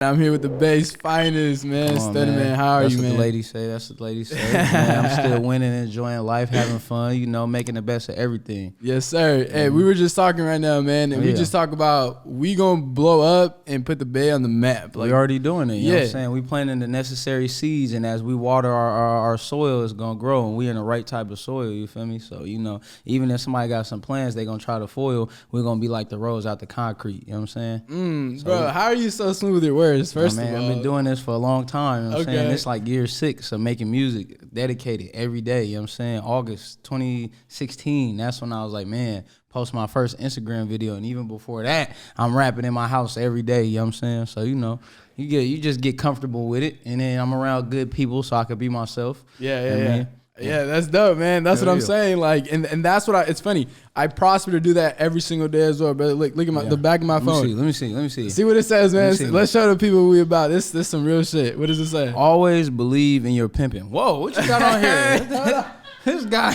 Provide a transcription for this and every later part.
I'm here with the Bay's finest, man. Stunnaman, how are you, man? That's what the ladies say. That's what the ladies say. Man, I'm still winning, enjoying life, having fun, you know, making the best of everything. Yes, sir. Hey, we were just talking right now, man, and we just talk about we gonna blow up and put the Bay on the map. Like, we already doing it, you know what I'm saying? We planting the necessary seeds, and as we water our soil, it's gonna grow, and we in the right type of soil, you feel me? So, you know, even if somebody got some plans they gonna try to foil, we're gonna be like the rose out the concrete, you know what I'm saying? So, bro, how are you so smooth with your words? First of all, I've been doing this for a long time, you know what I'm saying? It's like year 6 of making music, dedicated every day, you know what I'm saying? August 2016, that's when I was like, man, post my first Instagram video, and even before that, I'm rapping in my house every day, you know what I'm saying? So, you know, you just get comfortable with it, and then I'm around good people so I can be myself. Yeah, that's dope, man. That's what I'm saying. Like, and that's what it's funny. I prosper to do that every single day as well, brother. Look at the back of my phone. Let me see. See what it says, man. Let's show the people what we about. This some real shit. What does it say? Always believe in your pimping. Whoa, what you got on here? This guy.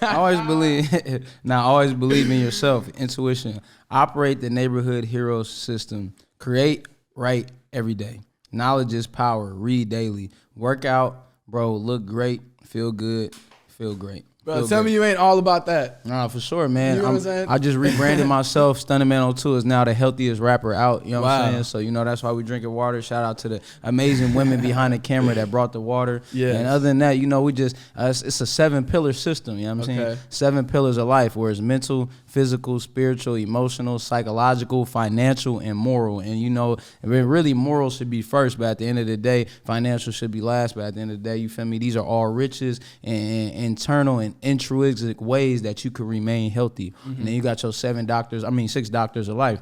Always believe in yourself. Intuition. Operate the neighborhood hero system. Create right every day. Knowledge is power. Read daily. Work out. Bro, look great, feel good, feel great. Bro, tell me you ain't all about that. Nah, for sure, man. You know what I'm saying? I just rebranded myself. Stunnaman02 is now the healthiest rapper out. You know what I'm saying? So, you know, that's why we drinking water. Shout out to the amazing women behind the camera that brought the water. Yeah. And other than that, you know, we just, it's a 7-pillar system. You know what I'm saying? 7 pillars of life, where it's mental, physical, spiritual, emotional, psychological, financial, and moral. And, you know, really moral should be first, but at the end of the day, financial should be last. But at the end of the day, you feel me? These are all riches and internal and intrinsic ways that you could remain healthy. And then you got your 6 doctors of life,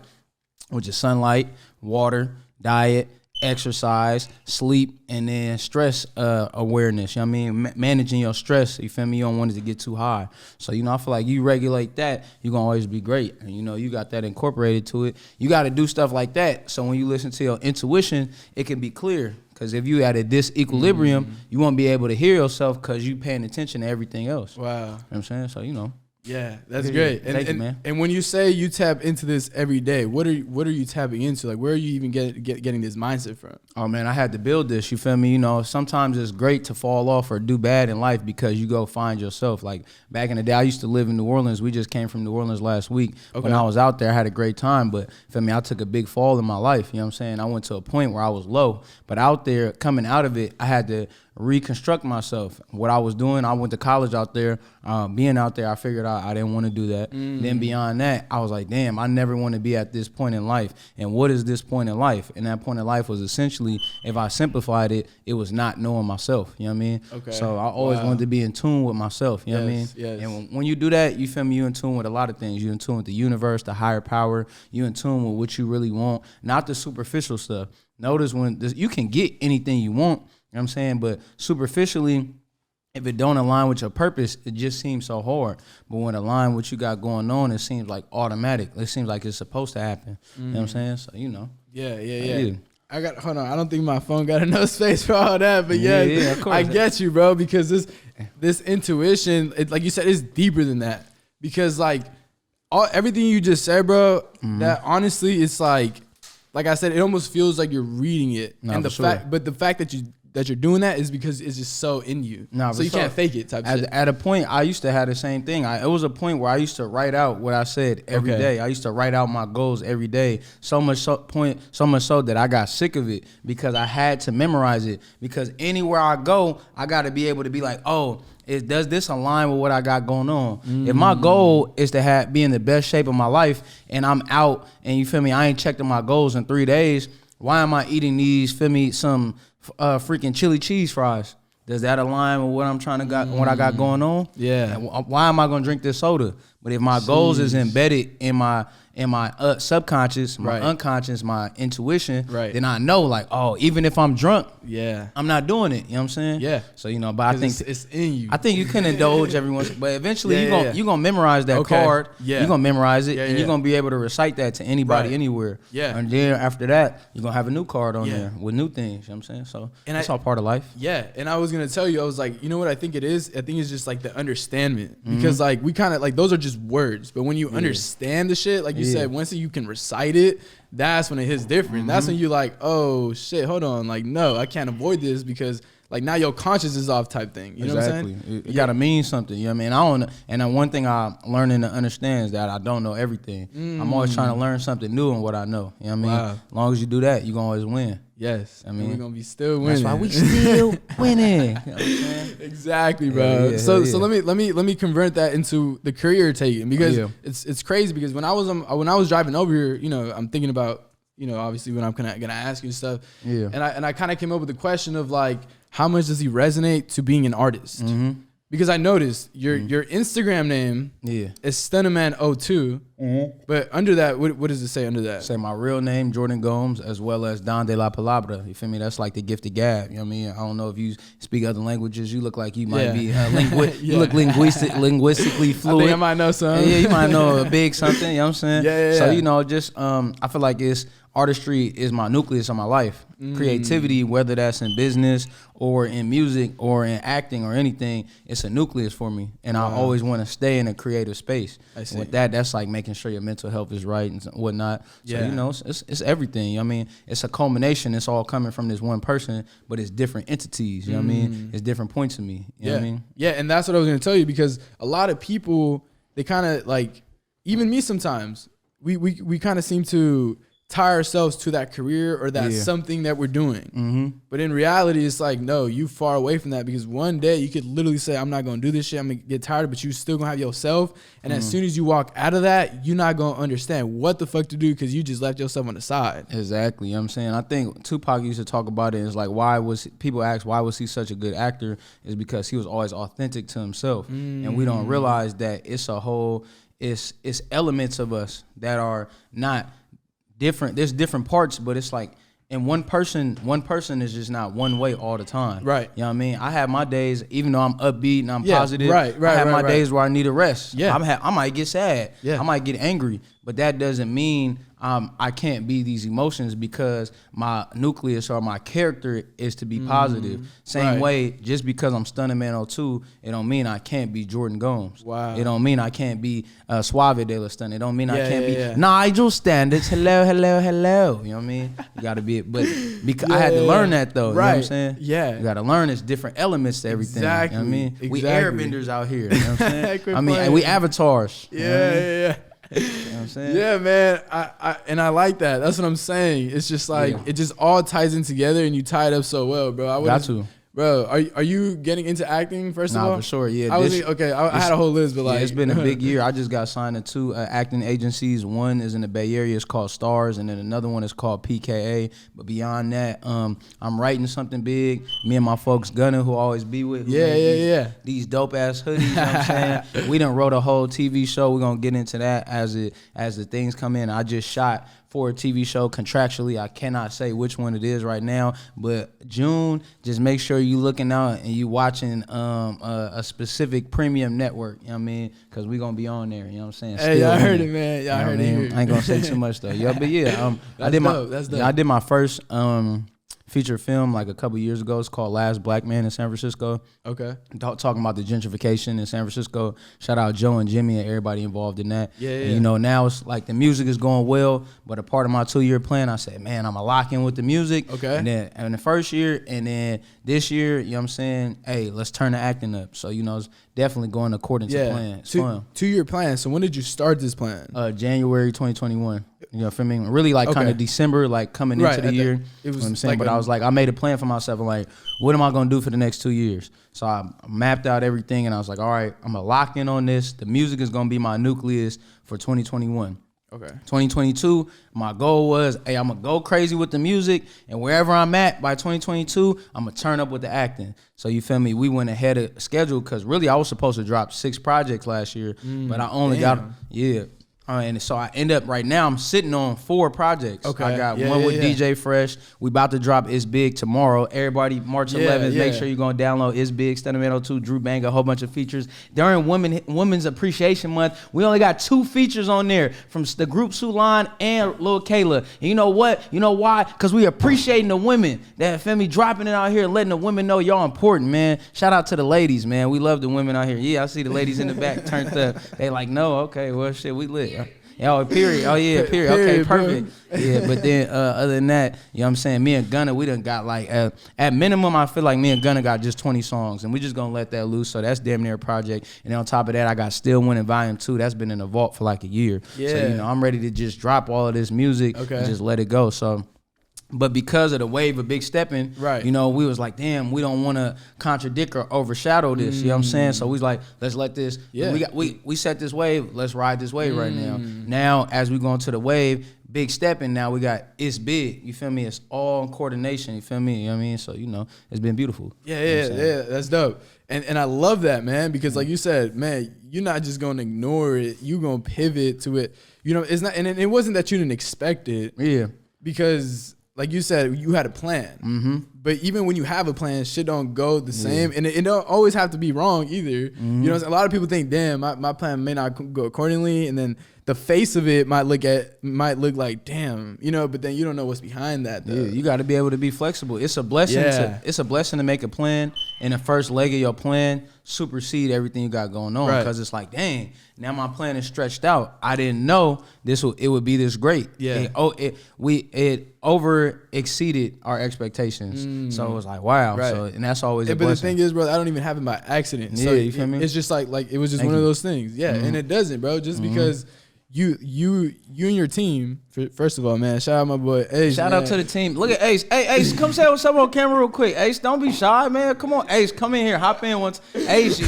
which is sunlight, water, diet, exercise, sleep, and then stress awareness. You know what I mean? Managing your stress, you feel me? You don't want it to get too high. So, you know, I feel like you regulate that, you're going to always be great. And, you know, you got that incorporated to it. You got to do stuff like that. So when you listen to your intuition, it can be clear. Because if you at a disequilibrium, you won't be able to hear yourself because you paying attention to everything else. Wow. You know what I'm saying? So, you know. Yeah, that's great. Thank you, man. And when you say you tap into this every day, what are you tapping into? Like, where are you even getting this mindset from? Oh, man, I had to build this, you feel me? You know, sometimes it's great to fall off or do bad in life because you go find yourself. Like, back in the day, I used to live in New Orleans. We just came from New Orleans last week. When I was out there, I had a great time, but, feel me, I took a big fall in my life, you know what I'm saying? I went to a point where I was low, but out there, coming out of it, I had to reconstruct myself. What I was doing, I went to college out there. Being out there, I figured out I didn't want to do that. Then beyond that, I was like, damn, I never want to be at this point in life. And what is this point in life? And that point in life was essentially, if I simplified it, it was not knowing myself. You know what I mean? So I always wanted to be in tune with myself. You know what I mean? And when you do that, you feel me, you in tune with a lot of things. You in tune with the universe, the higher power. You in tune with what you really want, not the superficial stuff. Notice when you can get anything you want, you know what I'm saying? But superficially, if it don't align with your purpose, it just seems so hard. But when it align with what you got going on, it seems like automatic. It seems like it's supposed to happen. You know what I'm saying? So, you know. Yeah. Hold on. I don't think my phone got enough space for all that. But yeah of course. I get you, bro, because this intuition, like you said, is deeper than that. Because like everything you just said, bro, that honestly, it's like I said, it almost feels like you're reading it. No, and the fact that you're doing that is because it's just so in you. So you can't fake it type shit. At a point, I used to have the same thing. It was a point where I used to write out what I said every day. I used to write out my goals every day. So much so that I got sick of it because I had to memorize it. Because anywhere I go, I got to be able to be like, oh, does this align with what I got going on? If my goal is to be in the best shape of my life and I'm out and you feel me, I ain't checked my goals in 3 days, why am I eating these, feel me, some freaking chili cheese fries? Does that align with what I'm trying to what I got going on? Yeah. And why am I gonna drink this soda? But if my goals is embedded in my subconscious, my unconscious, my intuition, then I know like, oh, even if I'm drunk, I'm not doing it. You know what I'm saying? Yeah. So, you know, but I think it's in you. I think you can indulge every once, but eventually you're gonna memorize that card. Yeah. You're gonna memorize it, and you're gonna be able to recite that to anybody anywhere. Yeah. And then after that, you're gonna have a new card on there with new things. You know what I'm saying? So that's all part of life. Yeah. And I was gonna tell you, I was like, you know what I think it is? I think it's just like the understanding. Because like we kind of like those are just words, but when you understand the shit, like you said, once you can recite it, that's when it hits different. That's when you're like, oh shit, hold on, like no, I can't avoid this because like now your conscience is off type thing. You know what I'm saying? It gotta mean something. You know what I mean? And one thing I'm learning to understand is that I don't know everything. I'm always trying to learn something new in what I know. You know what I mean? Wow. As long as you do that, you're gonna always win. Yes. I mean, we're gonna be still winning. That's why we still winning. You know what I'm saying? Exactly, bro. So let me convert that into the career you're taking, because it's crazy, because when I was driving over here, you know, I'm thinking about, you know, obviously when I'm gonna ask you stuff. Yeah. And I kind of came up with the question of like, how much does he resonate to being an artist? Because I noticed your Instagram name is Stunnaman02, but under that, what does it say under that? Say my real name, Jordan Gomes, as well as Don de la Palabra. You feel me? That's like the gifted gab. You know what I mean? I don't know if you speak other languages. You look like you might be you look linguistically fluent. I think I might know some. Yeah, you might know a big something. You know what I'm saying? Yeah. So you know, just I feel like artistry is my nucleus of my life. Creativity, whether that's in business or in music or in acting or anything, it's a nucleus for me. And I always want to stay in a creative space. I see. With that's like making sure your mental health is right and whatnot. So, you know, it's everything. You know what I mean? It's a culmination. It's all coming from this one person, but it's different entities. You know what I mean? It's different points of me. You know what I mean? Yeah, and that's what I was going to tell you, because a lot of people, they kind of like, even me sometimes, we kind of seem to tie ourselves to that career or that something that we're doing. But in reality, it's like, no, you far away from that, because one day you could literally say, I'm not going to do this shit, I'm going to get tired, but you still going to have yourself. And as soon as you walk out of that, you're not going to understand what the fuck to do, because you just left yourself on the side. Exactly. You know what I'm saying? I think Tupac used to talk about it. It's like, people ask, why was he such a good actor? Is because he was always authentic to himself. And we don't realize that it's elements of us that are not different. There's different parts, but it's like, and one person is just not one way all the time. Right. You know what I mean? I have my days, even though I'm upbeat and I'm positive. Right. I have my days where I need a rest. Yeah. I might get sad. Yeah. I might get angry, but that doesn't mean I can't be these emotions, because my nucleus or my character is to be positive. Same way, just because I'm Stunnaman02, it don't mean I can't be Jordan Gomes. Wow. It don't mean I can't be Suave de la Stun. It don't mean I can't be Nigel Standards. Hello. You know what I mean? You got to be, but because I had to learn that though. Right. You know what I'm saying? Yeah. You got to learn it's different elements to everything. Exactly. You know what I mean? Exactly. We airbenders out here. You know what I'm saying? I mean, and we avatars. Yeah, you know what I mean? Yeah. You know what I'm saying? Yeah, man. I like that. That's what I'm saying. It's just like it just all ties in together, and you tie it up so well, bro. Got to. Bro, are you getting into acting first of all? Nah, for sure, yeah. I had a whole list, but like it's been a big year. I just got signed to 2 acting agencies. One is in the Bay Area, it's called Stars, and then another one is called PKA. But beyond that, I'm writing something big. Me and my folks Gunner, who I always be with. These dope ass hoodies. You know what I'm saying? We done wrote a whole TV show. We're gonna get into that as the things come in. I just shot for a TV show contractually. I cannot say which one it is right now, but June, just make sure you looking out and you watching a specific premium network, you know what I mean? Because we going to be on there, you know what I'm saying? Hey, y'all heard it, man. Y'all heard it. I ain't going to say too much, though. Yeah, but yeah, I did my first feature film like a couple years ago. It's called Last Black Man in San Francisco. Okay. Talking about the gentrification in San Francisco. Shout out Joe and Jimmy and everybody involved in that. Yeah. And, you know, now it's like the music is going well, but a part of my 2-year plan, I said, man, I'm going to lock in with the music. Okay. And then in the first year, and then this year, you know what I'm saying, hey, let's turn the acting up. So, you know, it's definitely going according to plan. It's fun. 2-year plan. So when did you start this plan? January 2021. You know, for me, really like kind of December, like coming into the year. It was, you know what I'm saying? Like, but I was like, I made a plan for myself. I'm like, what am I going to do for the next 2 years? So I mapped out everything, and I was like, all right, I'm going to lock in on this. The music is going to be my nucleus for 2021. Okay. 2022, my goal was, hey, I'm going to go crazy with the music, and wherever I'm at by 2022, I'm going to turn up with the acting. So you feel me? We went ahead of schedule, because really I was supposed to drop 6 projects last year, but I only got, and so I end up right now, I'm sitting on 4 projects. Okay. I got one with DJ Fresh. We about to drop It's Big tomorrow. Everybody, March 11th, make sure you're going to download It's Big, Stunnaman02, Drew Bang, a whole bunch of features. During Women's Appreciation Month, we only got 2 features on there from the group Sulan and Lil Kayla. And you know what? You know why? Because we appreciating the women that, feel me, dropping it out here, letting the women know y'all important, man. Shout out to the ladies, man. We love the women out here. Yeah, I see the ladies in the back turned up. They like, no, okay, well, shit, we lit. Oh, period. Oh, yeah, period. Okay, perfect. Yeah, but then other than that, you know what I'm saying? Me and Gunna, we done got like, at minimum, I feel like me and Gunna got just 20 songs, and we just gonna let that loose. So that's damn near a project. And then on top of that, I got Still Winning Volume 2. That's been in the vault for like a year. Yeah. So, you know, I'm ready to just drop all of this music and just let it go. So, but because of the wave of Big Steppin', right, you know, we was like, damn, we don't want to contradict or overshadow this. You know what I'm saying? So we was like, let's let this. Yeah. We set this wave. Let's ride this wave right now. Now, as we go into the wave, Big Steppin', now we got It's Big. You feel me? It's all coordination. You feel me? You know what I mean? So, you know, it's been beautiful. Yeah, that's dope. And I love that, man, because like you said, man, you're not just gonna ignore it. You gonna pivot to it. You know, it's not, and it wasn't that you didn't expect it. Yeah. Because like you said, you had a plan. Mm-hmm. But even when you have a plan, shit don't go the same. And it don't always have to be wrong either. Mm-hmm. You know, a lot of people think, damn, my plan may not go accordingly. And then the face of it might look like, damn, you know, but then you don't know what's behind that though. Yeah, you got to be able to be flexible. It's a blessing. It's a blessing to make a plan, and the first leg of your plan supersede everything you got going on, because it's like, dang, now my plan is stretched out. I didn't know it would be this great. Yeah. It over exceeded our expectations. So it was like, wow. Right. So, and that's always a blessing. But the thing is, bro, I don't even have it by accident. So you feel me? It's just like it was just one of those things. Yeah. And it doesn't, bro, just because you and your team, first of all, man, shout out my boy Ace. Shout out to the team. Look at Ace. Hey, Ace, come say what's up on camera real quick. Ace, don't be shy, man. Come on, Ace, come in here. Hop in once. Ace,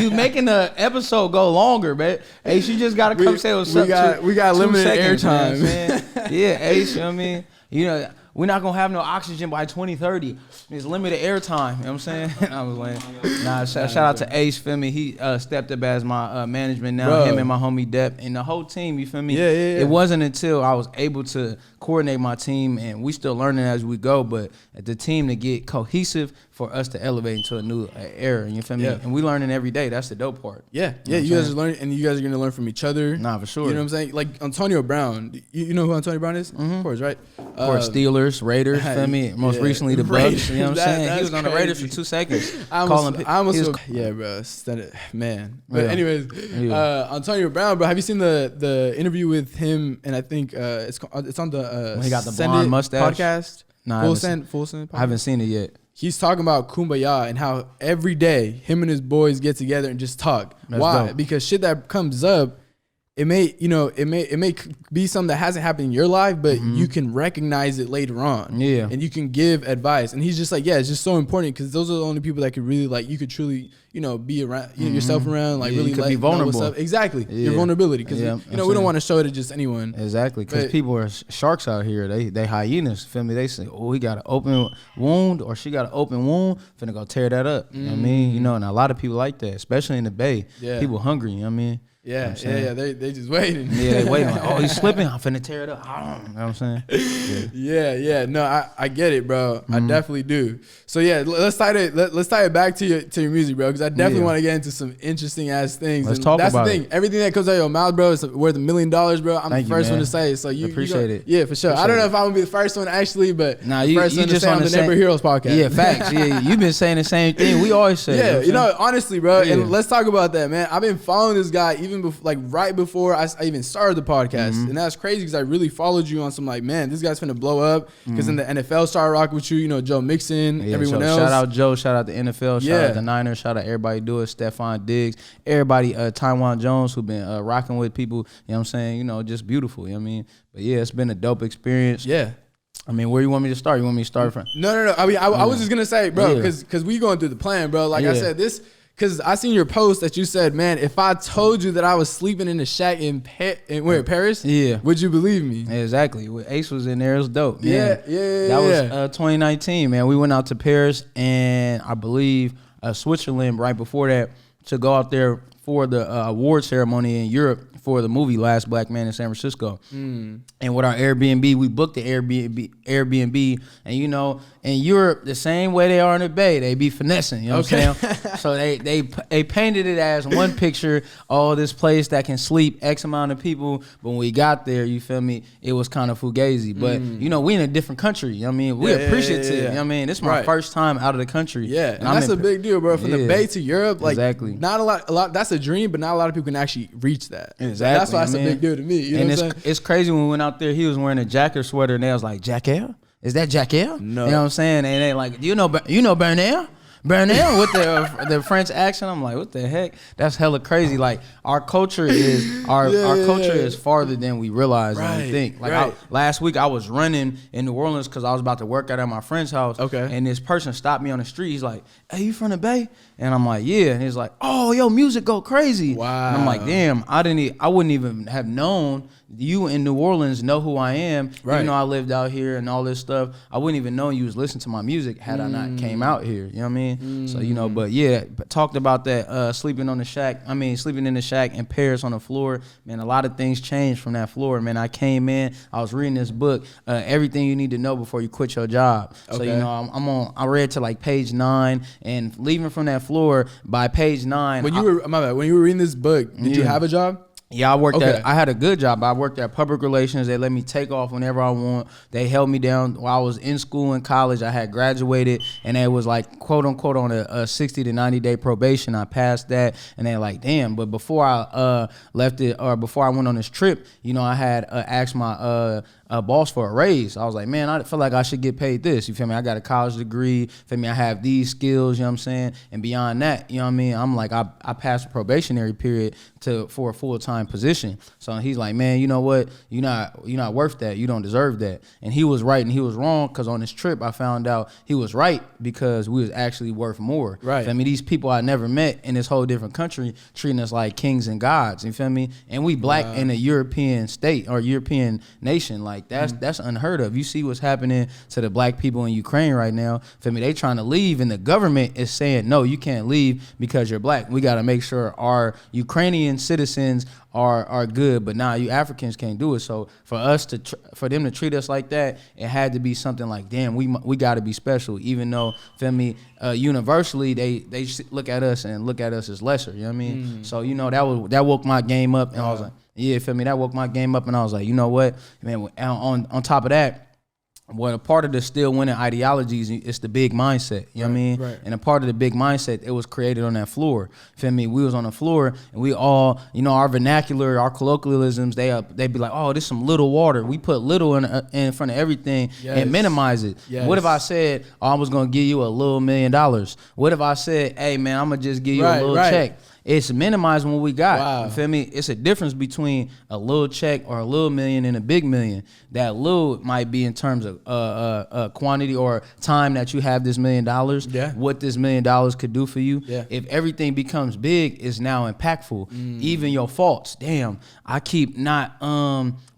you making the episode go longer, man. Ace, you just got to come say what's up. We got limited airtime. Man. Yeah, Ace, you know what I mean? You know, we're not going to have no oxygen by 2030. It's limited airtime. You know what I'm saying? I was like, shout out to Ace, feel me? He stepped up as my management now, him and my homie Depp, and the whole team, you feel me? Yeah. It wasn't until I was able to coordinate my team, and we still learning as we go, but the team to get cohesive for us to elevate into a new era, you feel me? And we learning every day. That's the dope part. Yeah, you guys are learning, and you guys are going to learn from each other. Nah, for sure. You know what I'm saying? Like Antonio Brown, you know who Antonio Brown is? Of course, right? Of course, Steelers, Raiders, feel me? Most recently the Bucks, you know what I'm saying? He was on the Raiders for 2 seconds. Yeah, bro. Man. But anyways, Antonio Brown, bro, have you seen the interview with him? And I think it's on the he got the blonde mustache podcast. Nah, Full Send podcast? I haven't seen it yet. He's talking about Kumbaya and how every day him and his boys get together and just talk. Why? Dope. Because shit that comes up, it may be something that hasn't happened in your life, but you can recognize it later on. Yeah. And you can give advice. And he's just like, yeah, it's just so important because those are the only people that could really, like, you could truly, be around yourself around, like, really, you could like, be vulnerable. Know what's up. Exactly. Your vulnerability. Because, we don't want to show it to just anyone. Exactly. Because people are sharks out here. They hyenas. Feel me? They say, oh, he got an open wound or she got an open wound. Finna go tear that up. You know what I mean? And a lot of people like that, especially in the Bay. Yeah. People hungry, you know what I mean? Yeah, they just waiting. Yeah, they waiting. Like, oh, he's slipping. I'm finna tear it up. You know what I'm saying? Yeah. No, I get it, bro. I definitely do. So yeah, let's tie it back to your music, bro, because I definitely want to get into some interesting ass things. Let's talk about it. That's the thing. Everything that comes out of your mouth, bro, is worth $1 million, bro. I'm the first one to say it. So you appreciate it. Yeah, for sure. I don't know if I'm gonna be the first one actually, but the first one to say on the Neighbor Heroes podcast. Yeah, facts. Yeah, you've been saying the same thing. We always say. Yeah, honestly, bro. Yeah. And let's talk about that, man. I've been following this guy even before, like right before I even started the podcast, and that's crazy because I really followed you on some like, man, this guy's finna blow up because then the NFL started rocking with you, Joe Mixon, everyone else. Shout out Joe, shout out the NFL, shout out the Niners, shout out everybody do it, Stephon Diggs, everybody, Taiwan Jones who been rocking with people, you know what I'm saying, just beautiful, you know what I mean? But yeah, it's been a dope experience. Yeah. I mean, where you want me to start? You want me to start from? No. I mean, I was just gonna say, bro, because we going through the plan, bro. Like I said, this. Because I seen your post that you said, man, if I told you that I was sleeping in the shack in Paris, would you believe me? Exactly. Ace was in there. It was dope. Man. Yeah. That was 2019, man. We went out to Paris and I believe Switzerland right before that to go out there for the award ceremony in Europe for the movie Last Black Man in San Francisco. And with our Airbnb, we booked the Airbnb, and in Europe, the same way they are in the Bay, they be finessing, you know what I'm saying? So they painted it as one picture, this place that can sleep X amount of people, but when we got there, you feel me, it was kind of fugazi. But, we in a different country, you know what I mean? We appreciative, you know what I mean? This is my first time out of the country. Yeah, and that's a big deal, bro. From the Bay to Europe, like, exactly. Not a lot, that's a dream, but not a lot of people can actually reach that. Exactly. That's why it's a big deal to me. You know what I'm saying? It's crazy when we went out there, he was wearing a jacket sweater, and they was like, Jack L? Is that Jack L? No. You know what I'm saying? And they like, you know Bernal? Bernal with the French accent. I'm like, what the heck? That's hella crazy. Like our culture is culture is farther than we realize and we think. Like last week I was running in New Orleans because I was about to work out at my friend's house. Okay. And this person stopped me on the street. He's like, "Hey, you from the Bay?" And I'm like, "Yeah." And he's like, "Oh, yo, music go crazy." Wow. And I'm like, "Damn, I wouldn't even have known you in New Orleans know who I am. Right. Even though I lived out here and all this stuff, I wouldn't even know you was listening to my music had I not came out here." You know what I mean? So, you know, but yeah, talked about that sleeping in the shack in Paris on the floor. Man, a lot of things changed from that floor. Man, I came in, I was reading this book, Everything You Need to Know Before You Quit Your Job. Okay. So, you know, I read to like page 9, and leaving from that floor by page 9. When you were reading this book, did you have a job? Yeah, I had a good job. I worked at public relations. They let me take off whenever I want. They held me down while I was in school and college. I had graduated, and it was like, quote unquote, on a 60 to 90 day probation. I passed that, and they're like, damn. But before I left it, or before I went on this trip, you know, I had asked my boss for a raise. I was like, man, I feel like I should get paid this. You feel me? I got a college degree. Feel me? I have these skills, you know what I'm saying? And beyond that, you know what I mean? I'm like, I passed a probationary period for a full-time position. So he's like, man, you know what? You're not worth that. You don't deserve that. And he was right and he was wrong, because on this trip I found out he was right, because we was actually worth more. Right. I mean, these people I never met in this whole different country treating us like kings and gods. You feel me? And we black in a European state or European nation. Like that's unheard of. You see what's happening to the black people in Ukraine right now. Feel me? They trying to leave, and the government is saying, no, you can't leave because you're black. We got to make sure our Ukrainian citizens are good, but now you Africans can't do it. So for us for them to treat us like that, it had to be something like, damn, we got to be special. Even though, feel me, universally they look at us as lesser. You know what I mean? So you know that woke my game up, and I was like, yeah, feel me, that woke my game up, and I was like, you know what, man. On top of that, well, a part of the still winning ideologies is the big mindset. You know what I mean? Right. And a part of the big mindset, it was created on that floor. Feel me? We was on the floor, and we all, you know, our vernacular, our colloquialisms, they be like, oh, this some little water. We put little in front of everything and minimize it. Yes. What if I said, oh, I was gonna give you a little $1 million? What if I said, hey man, I'm gonna just give you a little check? It's minimizing what we got. Wow. You feel me? It's a difference between a little check or a little million and a big million. That little might be in terms of quantity or time that you have this $1 million. Yeah. What this $1 million could do for you. Yeah. If everything becomes big, it's now impactful. Even your faults. Damn, I keep not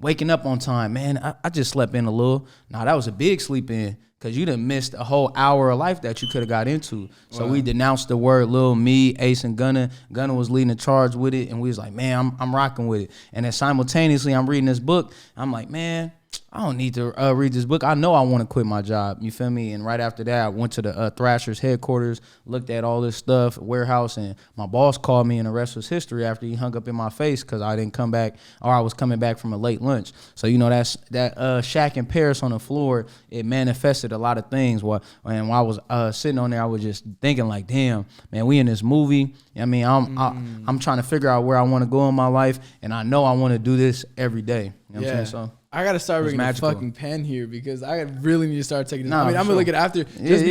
waking up on time. Man, I just slept in a little. Nah, that was a big sleep in. Because you done missed a whole hour of life that you could have got into. So we denounced the word Lil, me, Ace, and Gunna. Gunna was leading the charge with it, and we was like, man, I'm rocking with it. And then simultaneously, I'm reading this book. I'm like, man, I don't need to read this book. I know I want to quit my job. You feel me? And right after that, I went to the Thrasher's headquarters, looked at all this stuff, warehouse, and my boss called me, and the rest was history after he hung up in my face because I didn't come back, or I was coming back from a late lunch. So, you know, that shack in Paris on the floor, it manifested a lot of things. And while I was sitting on there, I was just thinking like, damn, man, we in this movie. I mean, I'm trying to figure out where I want to go in my life, and I know I want to do this every day. You know what I'm saying? So I gotta start reading a fucking pen here because I really need to start taking this. I mean, I'm gonna look at it after because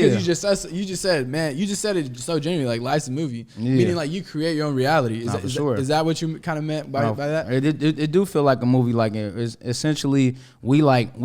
you just said, man, you just said it so genuinely, like life's a movie, meaning like you create your own reality. Is that what you kind of meant by that? It do feel like a movie. Like it's essentially we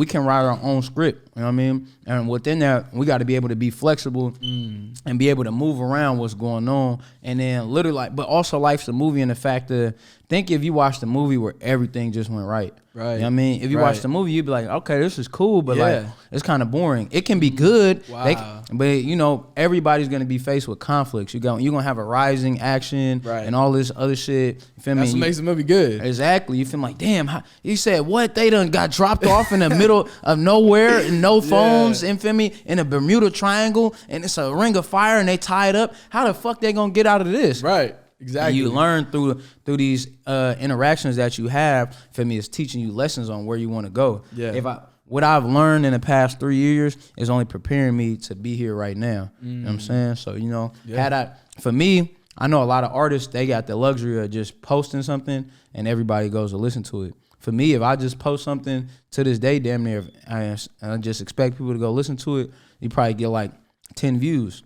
can write our own script. You know what I mean? And within that, we got to be able to be flexible and be able to move around what's going on. And then literally, but also life's a movie in the fact that think if you watched a movie where everything just went right. Right. You know what I mean? If you watch the movie, you'd be like, okay, this is cool, but like it's kind of boring. It can be good. Wow. But you know, everybody's gonna be faced with conflicts. You're gonna have a rising action and all this other shit. You feel me? That's what makes the movie good. Exactly. You feel like, damn, you said what? They done got dropped off in the middle of nowhere and no phones, you feel me? In a Bermuda Triangle, and it's a ring of fire and they tie it up. How the fuck they gonna get out of this? Right. Exactly. And you learn through these interactions that you have. For me, it's teaching you lessons on where you want to go. Yeah. What I've learned in the past 3 years is only preparing me to be here right now. You know what I'm saying? So, you know, for me, I know a lot of artists, they got the luxury of just posting something and everybody goes to listen to it. For me, if I just post something to this day, damn near, I just expect people to go listen to it, you probably get like 10 views.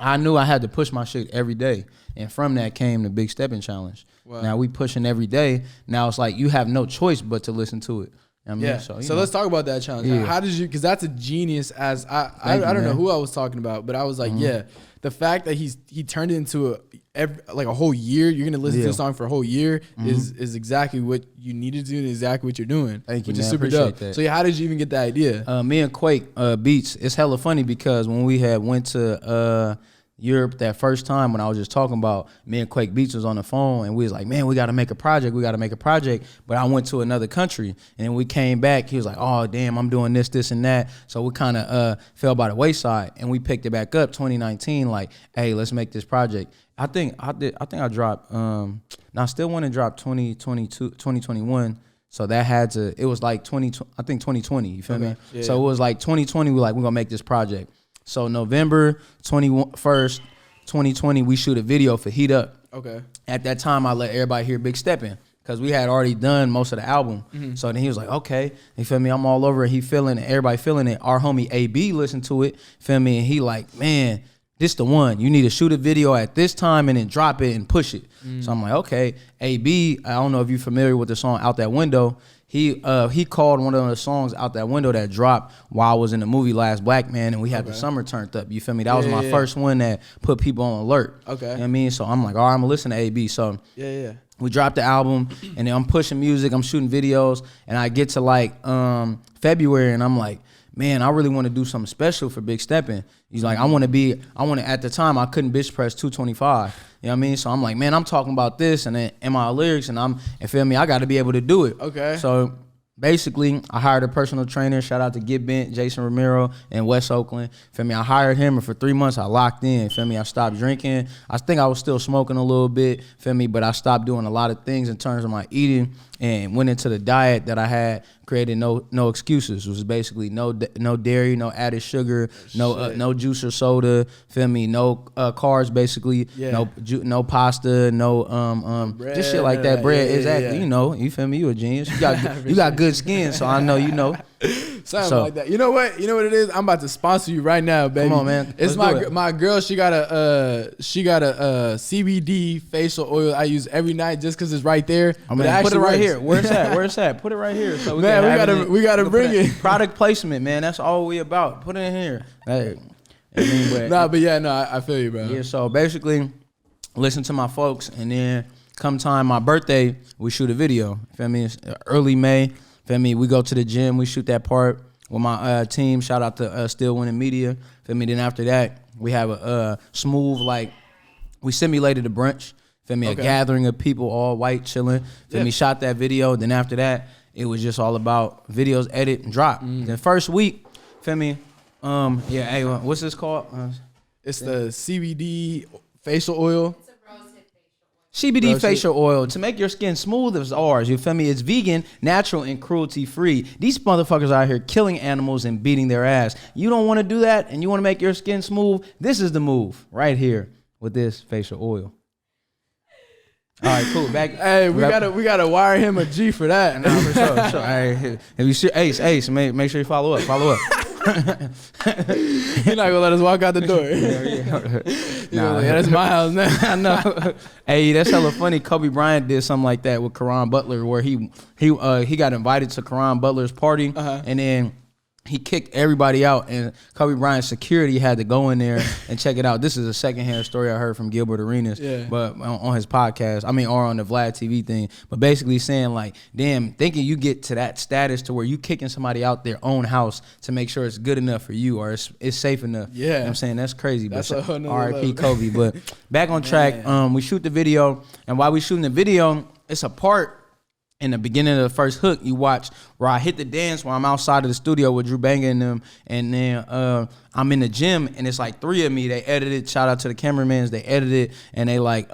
I knew I had to push my shit every day. And from that came the Big Steppin' Challenge. Wow. Now we pushing every day. Now it's like you have no choice but to listen to it. I mean, so let's talk about that challenge. Yeah. How did you, because that's a genius as, I don't know who I was talking about, but I was like, the fact that he turned it into a whole year, you're going to listen to the song for a whole year is exactly what you needed to do and exactly what you're doing. Thank you, which man. is super dope. That. So how did you even get the idea? Me and Quake Beats, it's hella funny because when we had went to Europe that first time when I was just talking about, me and Quake Beats was on the phone and we was like, man, we got to make a project. But I went to another country and then we came back. He was like, oh, damn, I'm doing this, and that. So we kind of fell by the wayside and we picked it back up 2019. Like, hey, let's make this project. I think I dropped, I still want to drop 2021. So that had to, it was like 2020, you feel me? Yeah. So it was like 2020, we're going to make this project. So November 21st, 2020, we shoot a video for Heat Up. Okay. At that time, I let everybody hear Big Steppin' because we had already done most of the album. So then he was like, okay, you feel me? I'm all over it. He feeling it. Everybody feeling it. Our homie AB listened to it, feel me? And he like, man, this the one. You need to shoot a video at this time and then drop it and push it. So I'm like, okay. AB, I don't know if you're familiar with the song Out That Window. He called one of the songs Out That Window that dropped while I was in the movie Last Black Man and we had the summer turned up. You feel me? That was my first one that put people on alert. Okay. You know what I mean? So I'm like, all right, I'm gonna listen to AB. So we dropped the album and then I'm pushing music, I'm shooting videos, and I get to like February and I'm like, man, I really want to do something special for Big Steppin'. He's like, at the time I couldn't bitch press 225. You know what I mean? So I'm like, man, I'm talking about this and then in my lyrics and feel me, I got to be able to do it. Okay. So basically, I hired a personal trainer. Shout out to Get Bent, Jason Romero, in West Oakland. Feel me? I hired him, and for 3 months, I locked in. Feel me? I stopped drinking. I think I was still smoking a little bit. Feel me? But I stopped doing a lot of things in terms of my eating and went into the diet that I had. Created no excuses. It was basically no dairy, no added sugar, no juice or soda. Feel me? No carbs, basically. Yeah. No pasta, no bread, just shit like that. Bread, exactly. Yeah. You know, you feel me? You a genius. You got good skin, so I know you know. Something like that. You know what? You know what it is? I'm about to sponsor you right now, baby. Come on, man. It's my girl. She got a CBD facial oil I use every night just because it's right there. I mean, put it right here. Where's that? Put it right here. So we gotta bring it. Product placement, man. That's all we about. Put it in here. Hey. I feel you, bro. Yeah. So basically, listen to my folks, and then come time my birthday, we shoot a video. Feel me? It's early May. Feel me? We go to the gym. We shoot that part with my team. Shout out to Still Winning Media. Feel me? Then after that, we have a smooth, like, we simulated a brunch. Feel me? A gathering of people, all white, chilling. Feel me? Shot that video. Then after that, it was just all about videos, edit, and drop. The first week, feel me? Hey, what's this called? It's the CBD facial oil. CBD facial oil to make your skin smooth as ours. You feel me? It's vegan, natural, and cruelty-free. These motherfuckers out here killing animals and beating their ass. You don't want to do that and you want to make your skin smooth? This is the move right here with this facial oil. All right, cool. Hey, we gotta wire him a G for that. Nah, for sure. All right, if you see Ace, make sure you follow up. You're not gonna let us walk out the door. That's my house now. I know. Hey, that's hella funny. Kobe Bryant did something like that with Karan Butler, where he got invited to Karan Butler's party, and then he kicked everybody out, and Kobe Bryant's security had to go in there and check it out. This is a secondhand story I heard from Gilbert Arenas, but on his podcast, or on the Vlad TV thing, but basically saying like, damn, thinking you get to that status to where you kicking somebody out their own house to make sure it's good enough for you or it's safe enough. Yeah. You know what I'm saying? That's crazy. That's but R.I.P. Kobe. But back on track, we shoot the video, and while we shooting the video, it's a part in the beginning of the first hook you watch where I hit the dance while I'm outside of the studio with Drew Banga and them, and then I'm in the gym and it's like 3 of me. They edited. Shout out to the cameramans. They edited and they like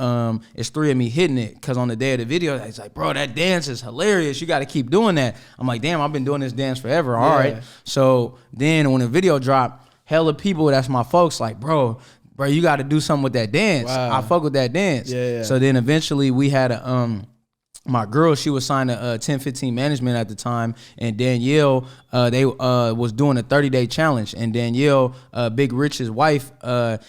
it's 3 of me hitting it because on the day of the video it's like, bro, that dance is hilarious. You got to keep doing that. I'm like, damn, I've been doing this dance forever. All right. So then when the video dropped, hella people, that's my folks, like, bro, bro, you got to do something with that dance. Wow. I fuck with that dance. Yeah. So then eventually we had a my girl, she was signed to 1015 management at the time, and Danielle, they was doing a 30-day challenge, and Danielle, Big Rich's wife,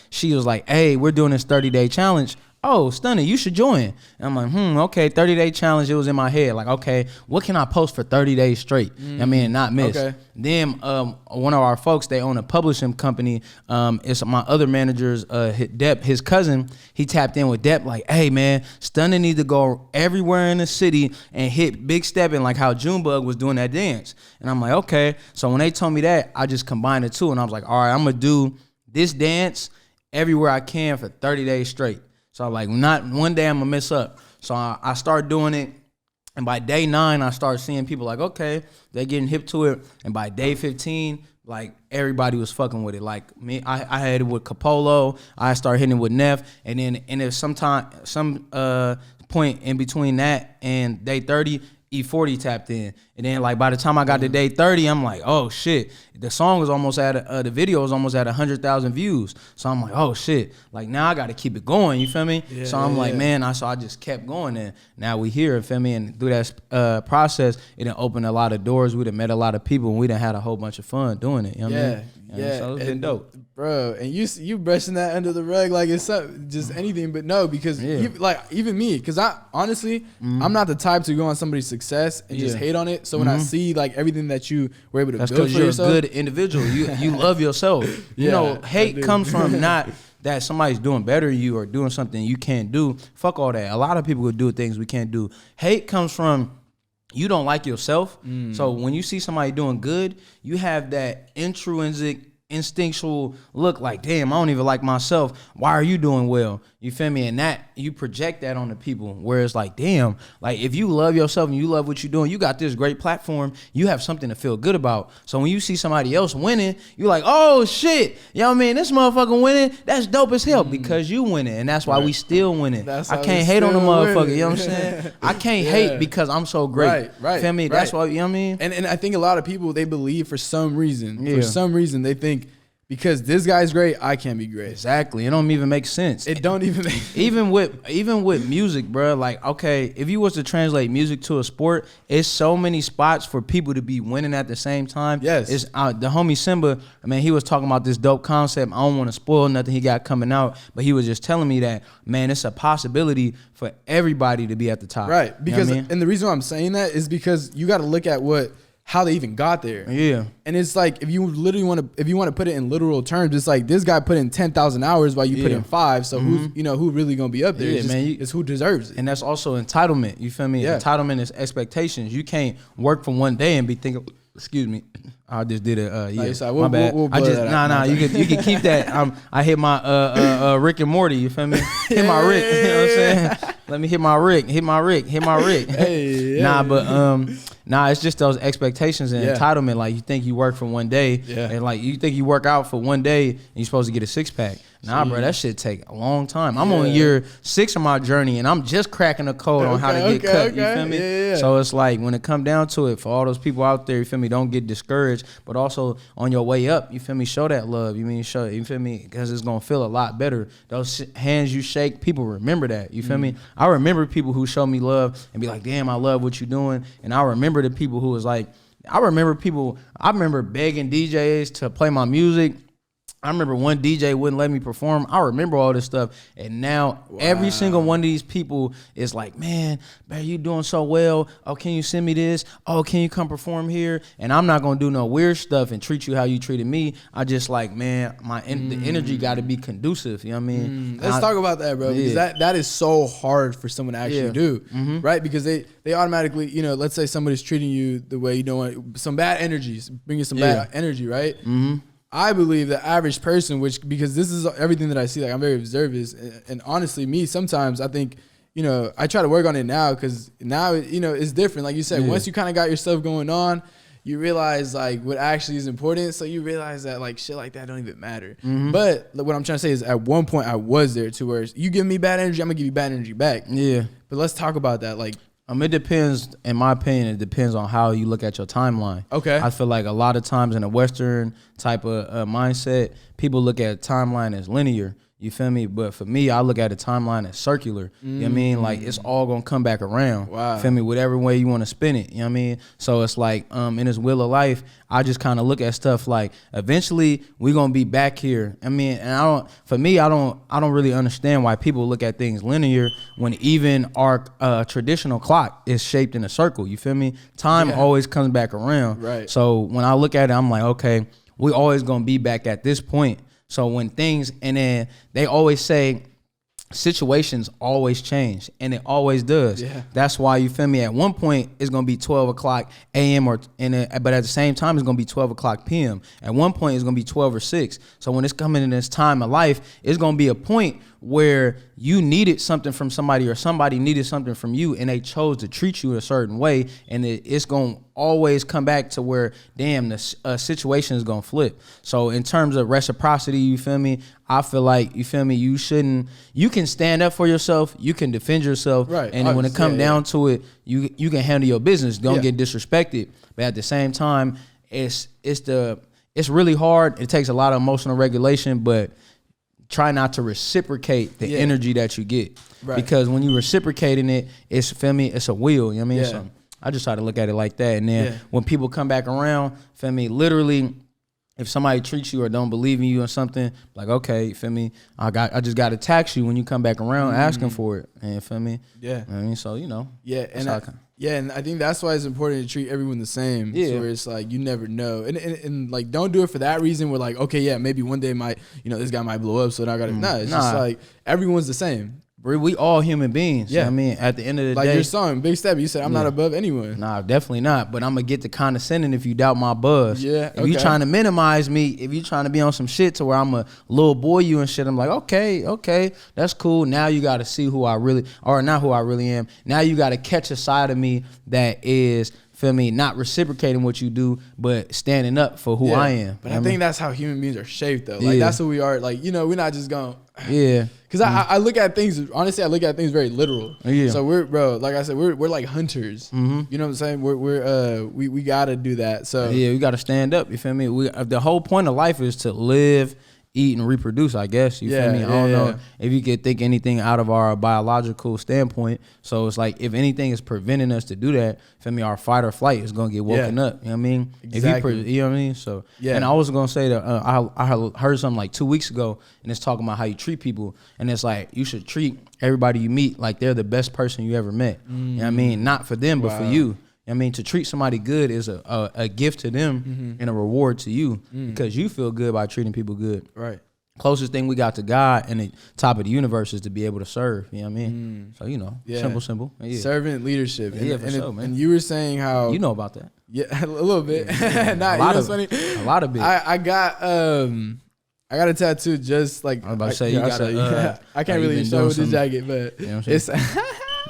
she was like, hey, we're doing this 30-day challenge. Oh, Stunna, you should join. And I'm like, okay, 30-day challenge. It was in my head. Like, okay, what can I post for 30 days straight? I mean, not miss. Okay. Then one of our folks, they own a publishing company. It's my other manager's, Depp, his cousin. He tapped in with Depp like, hey, man, Stunna needs to go everywhere in the city and hit big Steppin like how Junebug was doing that dance. And I'm like, okay. So when they told me that, I just combined the two. And I was like, all right, I'm going to do this dance everywhere I can for 30 days straight. So I'm like, not one day I'm gonna mess up. So I start doing it, and by day 9, I start seeing people like, okay, they're getting hip to it. And by day 15, like everybody was fucking with it. Like me, I had it with Capolo. I started hitting it with Neff, and then there's some point in between that and day 30. E40 tapped in, and then like by the time I got to day 30, I'm like, oh shit, the song was almost at the video was almost at 100,000 views. So I'm like, oh shit, like now I got to keep it going. You feel me? Yeah, so I'm like, man, I just kept going, and now we here. You feel me? And through that process, it done opened a lot of doors. We done met a lot of people, and we done had a whole bunch of fun doing it. You know what I mean? Yeah. So it's been dope, bro. And you brushing that under the rug like it's just anything, but no, because like even me, because I honestly, I'm not the type to go on somebody's success and just hate on it. So when I see like everything that you were able to build for yourself, because you're a good individual. You love yourself. You know, hate comes from not that somebody's doing better than you or doing something you can't do. Fuck all that. A lot of people would do things we can't do. Hate comes from you don't like yourself. So when you see somebody doing good, you have that intrinsic, instinctual look like, damn, I don't even like myself. Why are you doing well? You feel me? And that you project that on the people, where it's like, damn, like if you love yourself and you love what you're doing, you got this great platform, you have something to feel good about. So when you see somebody else winning, you're like, oh shit, you know what I mean? This motherfucker winning, that's dope as hell because you winning. And that's why we still winning. I can't hate on the motherfucker, you know what I'm saying? I can't hate because I'm so great. Right. Feel me? That's why, you know what I mean? And I think a lot of people, they believe for some reason they think, because this guy's great, I can't be great. Exactly. It don't even make sense. It don't even make sense. Even with music, bro. Like, okay, if you was to translate music to a sport, it's so many spots for people to be winning at the same time. Yes. It's the homie Simba, I mean, he was talking about this dope concept. I don't want to spoil nothing he got coming out, but he was just telling me that, man, it's a possibility for everybody to be at the top. Right. Because, you know what I mean? And the reason why I'm saying that is because you got to look at how they even got there. Yeah. And it's like, if you want to put it in literal terms, it's like this guy put in 10,000 hours while you put in 5. So who really going to be up there? Yeah, man. It's who deserves it. And that's also entitlement. You feel me? Yeah. Entitlement is expectations. You can't work for one day and be thinking, excuse me, I just did it. My bad. You can keep that. I hit my Rick and Morty. You feel me? Hit my Rick. You know what I'm saying? Let me hit my Rick. Hey, It's just those expectations and entitlement. Like you think you work for one day, and like you think you work out for one day, and you're supposed to get a 6-pack. Nah, bro, that shit take a long time. I'm on year 6 of my journey, and I'm just cracking the code on how to get cut. You feel me? Yeah. So it's like when it come down to it, for all those people out there, you feel me? Don't get discouraged, but also on your way up, you feel me? Show that love. You feel me? Because it's gonna feel a lot better. Those hands you shake, people remember that. You feel me? I remember people who show me love and be like, damn, I love what you're doing. And I remember the people who was like, I remember begging DJs to play my music. I remember one DJ wouldn't let me perform. I remember all this stuff. And now every single one of these people is like, man, you doing so well. Oh, can you send me this? Oh, can you come perform here? And I'm not going to do no weird stuff and treat you how you treated me. I just like, man, the energy got to be conducive. You know what I mean? Let's talk about that, bro. Because that is so hard for someone to actually do, right? Because they automatically, let's say somebody's treating you the way you don't want, some bad energies, bring you some bad energy, right? I believe the average person, because this is everything that I see, like I'm very observant, and honestly, me, sometimes I think, I try to work on it now, because now, it's different. Like you said, once you kind of got your stuff going on, you realize like what actually is important. So you realize that like shit like that don't even matter. But what I'm trying to say is at one point I was there to where you give me bad energy, I'm gonna give you bad energy back. Yeah. But let's talk about that. Like, it depends, in my opinion, it depends on how you look at your timeline. Okay. I feel like a lot of times in a Western type of mindset, people look at timeline as linear. You feel me? But for me, I look at a timeline as circular. You know what I mean? Like, it's all gonna come back around. Wow. You feel me? Whatever way you want to spin it. You know what I mean? So it's like, in this wheel of life, I just kind of look at stuff like, eventually we gonna be back here. I mean, and I don't really understand why people look at things linear when even our traditional clock is shaped in a circle. You feel me? Time always comes back around. Right. So when I look at it, I'm like, okay, we always gonna be back at this point. So when things, and then they always say situations always change, and it always does. Yeah. That's why, you feel me, at one point it's gonna be 12 o'clock a.m. but at the same time it's gonna be 12 o'clock p.m. At one point it's gonna be 12 or 6. So when it's coming in this time of life, it's gonna be a point where you needed something from somebody, or somebody needed something from you, and they chose to treat you a certain way, and it's gonna always come back to where, damn, the situation is gonna flip. So in terms of reciprocity, you feel me, I feel like, you feel me, you can stand up for yourself, you can defend yourself, right? And when it comes down to it, you can handle your business, don't get disrespected. But at the same time, it's really hard. It takes a lot of emotional regulation, but try not to reciprocate the energy that you get. Right. Because when you reciprocating it, it's, feel me, it's a wheel, you know what I mean? Yeah. So I just try to look at it like that. And then when people come back around, feel me, literally, if somebody treats you or don't believe in you or something, like, okay, you feel me, I just got to tax you when you come back around asking for it. And you feel me? Yeah. You know what I mean? So, you know. Yeah, and I think that's why it's important to treat everyone the same. Yeah. So where it's like, you never know. And like, don't do it for that reason. We're like, okay, yeah, maybe one day this guy might blow up, so now I got to, it's just like, everyone's the same. We all human beings. Yeah. You know what I mean, at the end of the day. Like your song, Big Step, you said, I'm not above anyone. Nah, definitely not. But I'm going to get to condescending if you doubt my buzz. Yeah. If you trying to minimize me, if you trying to be on some shit to where I'm a little boy you and shit, I'm like, okay, that's cool. Now you got to see who I really, or not who I really am. Now you got to catch a side of me that is, feel me, not reciprocating what you do, but standing up for who I am. But I think that's how human beings are shaped, though. Like, that's who we are. Like, you know, we're not just going. Yeah. Because I look at things, honestly, I look at things very literal. Yeah. So like I said, we're like hunters. Mm-hmm. You know what I'm saying? We got to do that. So yeah, we got to stand up. You feel me? The whole point of life is to live, eat, and reproduce, I guess. You feel me? I don't know if you could think anything out of our biological standpoint. So it's like, if anything is preventing us to do that, feel me, our fight or flight is going to get woken up. You know what I mean? Exactly. You know what I mean? So, and I was going to say that I heard something like 2 weeks ago, and it's talking about how you treat people. And it's like, you should treat everybody you meet like they're the best person you ever met. You know what I mean? Not for them, but for you. I mean, to treat somebody good is a gift to them and a reward to you because you feel good by treating people good. Right. Closest thing we got to God and the top of the universe is to be able to serve. You know what I mean? So, you know, simple. Yeah. Servant leadership. Man. And you were saying how... You know about that. Yeah, a little bit. Yeah. A lot of it. I got a tattoo just like... I was about to say, you got to... I can't really show with this jacket, but you know it's...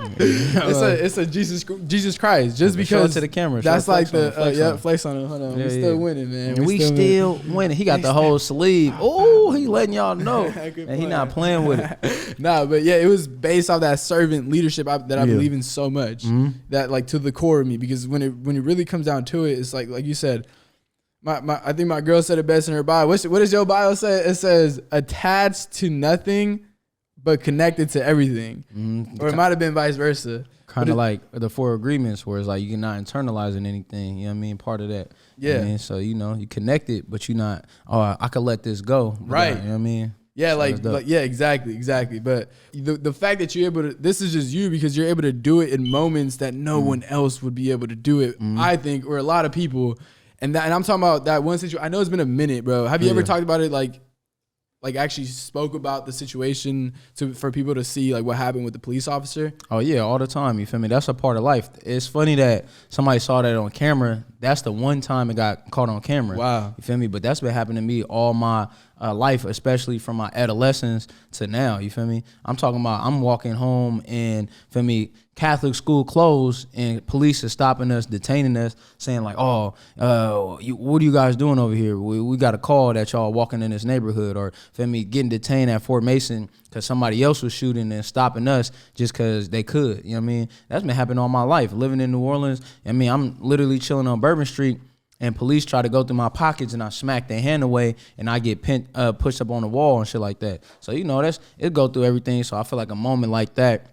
it's a Jesus Christ, just because show it to the camera. That's like the flex on it. Hold on, we still winning, man. We still winning. He got the whole sleeve. Oh, he letting y'all know, and he not playing with it. Nah, but yeah, it was based off that servant leadership that I believe in so much, that like to the core of me. Because when it really comes down to it, it's like you said. I think my girl said it best in her bio. What does your bio say? It says attached to nothing, but connected to everything. Or it might have been vice versa. Kind of like the 4 agreements where it's like you're not internalizing anything. You know what I mean? Part of that. Yeah. You know what I mean? So, you know, you connected, but you're not, I could let this go. Right. You know what I mean? Yeah, so exactly. But the fact that you're able to, this is just you because you're able to do it in moments that no one else would be able to do it, I think, or a lot of people. And I'm talking about that one situation. I know it's been a minute, bro. Have you ever talked about it like actually spoke about the situation for people to see like what happened with the police officer? Oh yeah, all the time. You feel me? That's a part of life. It's funny that somebody saw that on camera. That's the one time it got caught on camera. Wow. You feel me? But that's been happening to me all my life, especially from my adolescence to now. You feel me? I'm talking about I'm walking home and, feel me, Catholic school closed and police is stopping us, detaining us, saying like, what are you guys doing over here? We got a call that y'all walking in this neighborhood, or, feel me, getting detained at Fort Mason because somebody else was shooting and stopping us just because they could. You know what I mean? That's been happening all my life. Living in New Orleans, I mean, I'm literally chilling on Bourbon Street, and police try to go through my pockets and I smack their hand away and I get pushed up on the wall and shit like that. So, you know, it go through everything. So I feel like a moment like that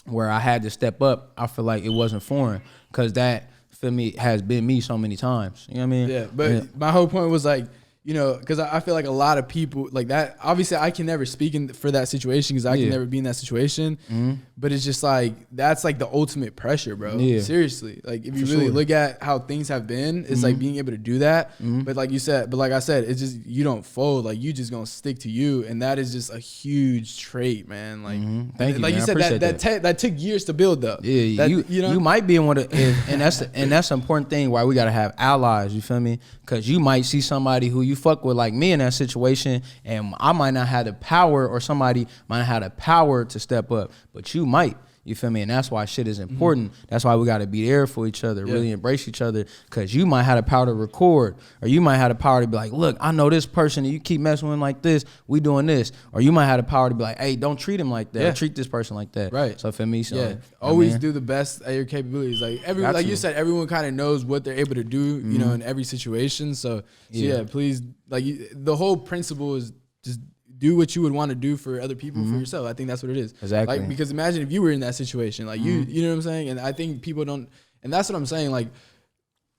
where I had to step up, I feel like it wasn't foreign, because that, for me, has been me so many times. You know what I mean? Yeah, but my whole point was like, you know, because I feel like a lot of people like that. Obviously, I can never speak for that situation because I can never be in that situation. But it's just like that's like the ultimate pressure, bro. Yeah. Seriously, like if you really look at how things have been, it's like being able to do that. But like I said, it's just you don't fold. Like you just gonna stick to you, and that is just a huge trait, man. Like, thank you, like man. you said, that took years to build, though. Yeah, you might be in one of, and that's the important thing why we gotta have allies. You feel me? Because you might see somebody who you fuck with like me in that situation, and I might not have the power, or somebody might not have the power to step up, but you might. You feel me? And that's why shit is important. That's why we got to be there for each other, really embrace each other, because you might have the power to record, or you might have the power to be like, look, I know this person, and you keep messing with him like this, we doing this. Or you might have the power to be like, hey, don't treat him like that, or treat this person like that. Right. So for me, always do the best at your capabilities. Like like you said, everyone kind of knows what they're able to do, you know, in every situation. So please, like the whole principle is just do what you would want to do for other people, for yourself. I think that's what it is. Exactly. Like, because imagine if you were in that situation, like you know what I'm saying? And I think people don't, and that's what I'm saying. Like,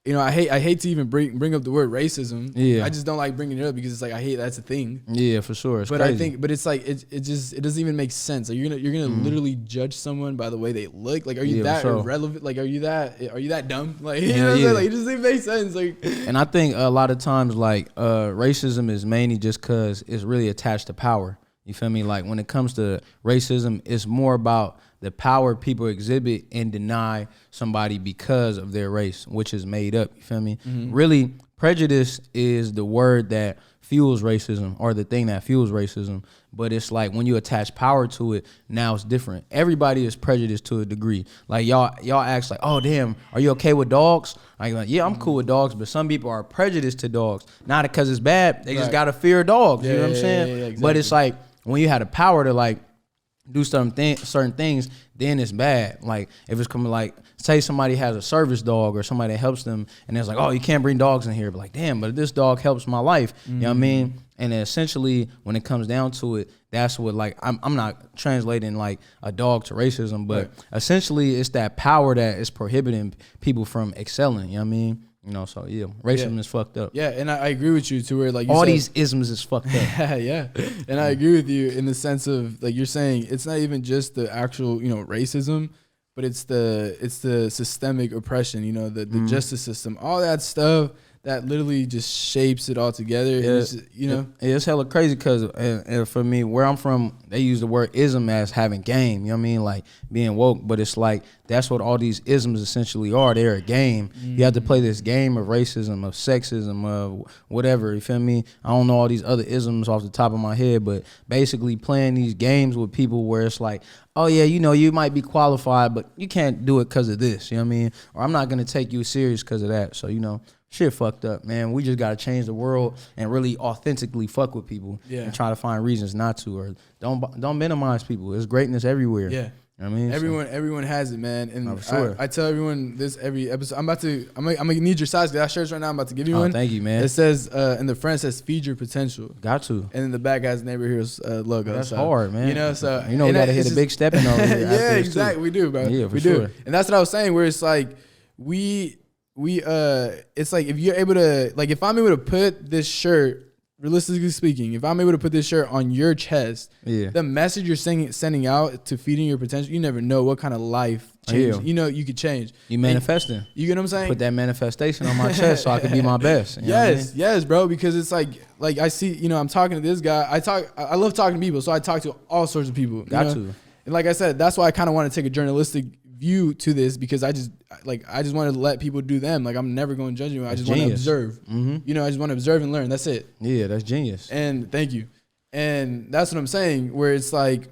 you know, I hate to even bring up the word racism. Yeah. I just don't like bringing it up because it's like, I hate that's a thing. Yeah, for sure. It's but crazy. I think, but it's like, it doesn't even make sense. Like you're gonna literally judge someone by the way they look. Like, are you that irrelevant? Like, are you that dumb? Like, you know what I'm saying? Like, it just doesn't make sense. Like, and I think a lot of times, like, racism is mainly just cause it's really attached to power. You feel me? Like when it comes to racism, it's more about the power people exhibit and deny somebody because of their race, which is made up. You feel me? Really, prejudice is the word that fuels racism, or the thing that fuels racism. But it's like when you attach power to it, now it's different. Everybody is prejudiced to a degree. Like y'all ask like, oh damn, are you okay with dogs? Like yeah, I'm cool with dogs, but some people are prejudiced to dogs. Not because it's bad, they just gotta fear dogs. You know what I'm saying? Yeah, exactly. But it's like when you had the power to like do certain things, then it's bad. Like if it's coming, like say somebody has a service dog or somebody that helps them, and it's like, oh, you can't bring dogs in here. But like, damn, but this dog helps my life. You know what I mean? And essentially, when it comes down to it, that's what, like, I'm not translating like a dog to racism, but essentially it's that power that is prohibiting people from excelling. You know what I mean? You know, so yeah, racism is fucked up. Yeah, and I agree with you to where like you all said, these isms is fucked up. Yeah, and I agree with you in the sense of like you're saying it's not even just the actual, you know, racism, but it's the systemic oppression. You know, the justice system, all that stuff that literally just shapes it all together. Yeah, you know, it's hella crazy because and for me, where I'm from, they use the word ism as having game. You know what I mean? Like being woke, but it's like that's what all these isms essentially are. They're a game. You have to play this game of racism, of sexism, of whatever. You feel me? I don't know all these other isms off the top of my head, but basically playing these games with people where it's like, oh yeah, you know, you might be qualified, but you can't do it because of this. You know what I mean? Or I'm not gonna take you serious because of that. So you know. Shit fucked up, man. We just gotta change the world and really authentically fuck with people and try to find reasons not to, or don't minimize people. There's greatness everywhere. Yeah, you know what I mean, everyone has it, man. And I tell everyone this every episode. I'm gonna need your size. That shirts right now. I'm about to give you one. Thank you, man. It says in the front it says "Feed Your Potential." Got to. And in the back has Neighbor Heroes logo. That's hard, man. You know, so you know we gotta hit a big Steppin over here. Yeah, exactly. We do, bro. Yeah, for sure. And that's what I was saying. Where it's like it's like if you're able to, like if I'm able to put this shirt, realistically speaking, if I'm able to put this shirt on your chest, the message you're sending out to feeding your potential, you never know what kind of life change. You know, you could change. You manifesting. You get what I'm saying? Put that manifestation on my chest so I can be my best. Yes, bro. Because it's like I see, you know, I'm talking to this guy. I love talking to people, so I talk to all sorts of people. Got to. And like I said, that's why I kind of want to take a journalistic view to this, because I just want to let people do them. Like I'm never going to judge you. I just want to observe. You know, I just want to observe and learn. That's it. Yeah, that's genius. And thank you. And that's what I'm saying. Where it's like,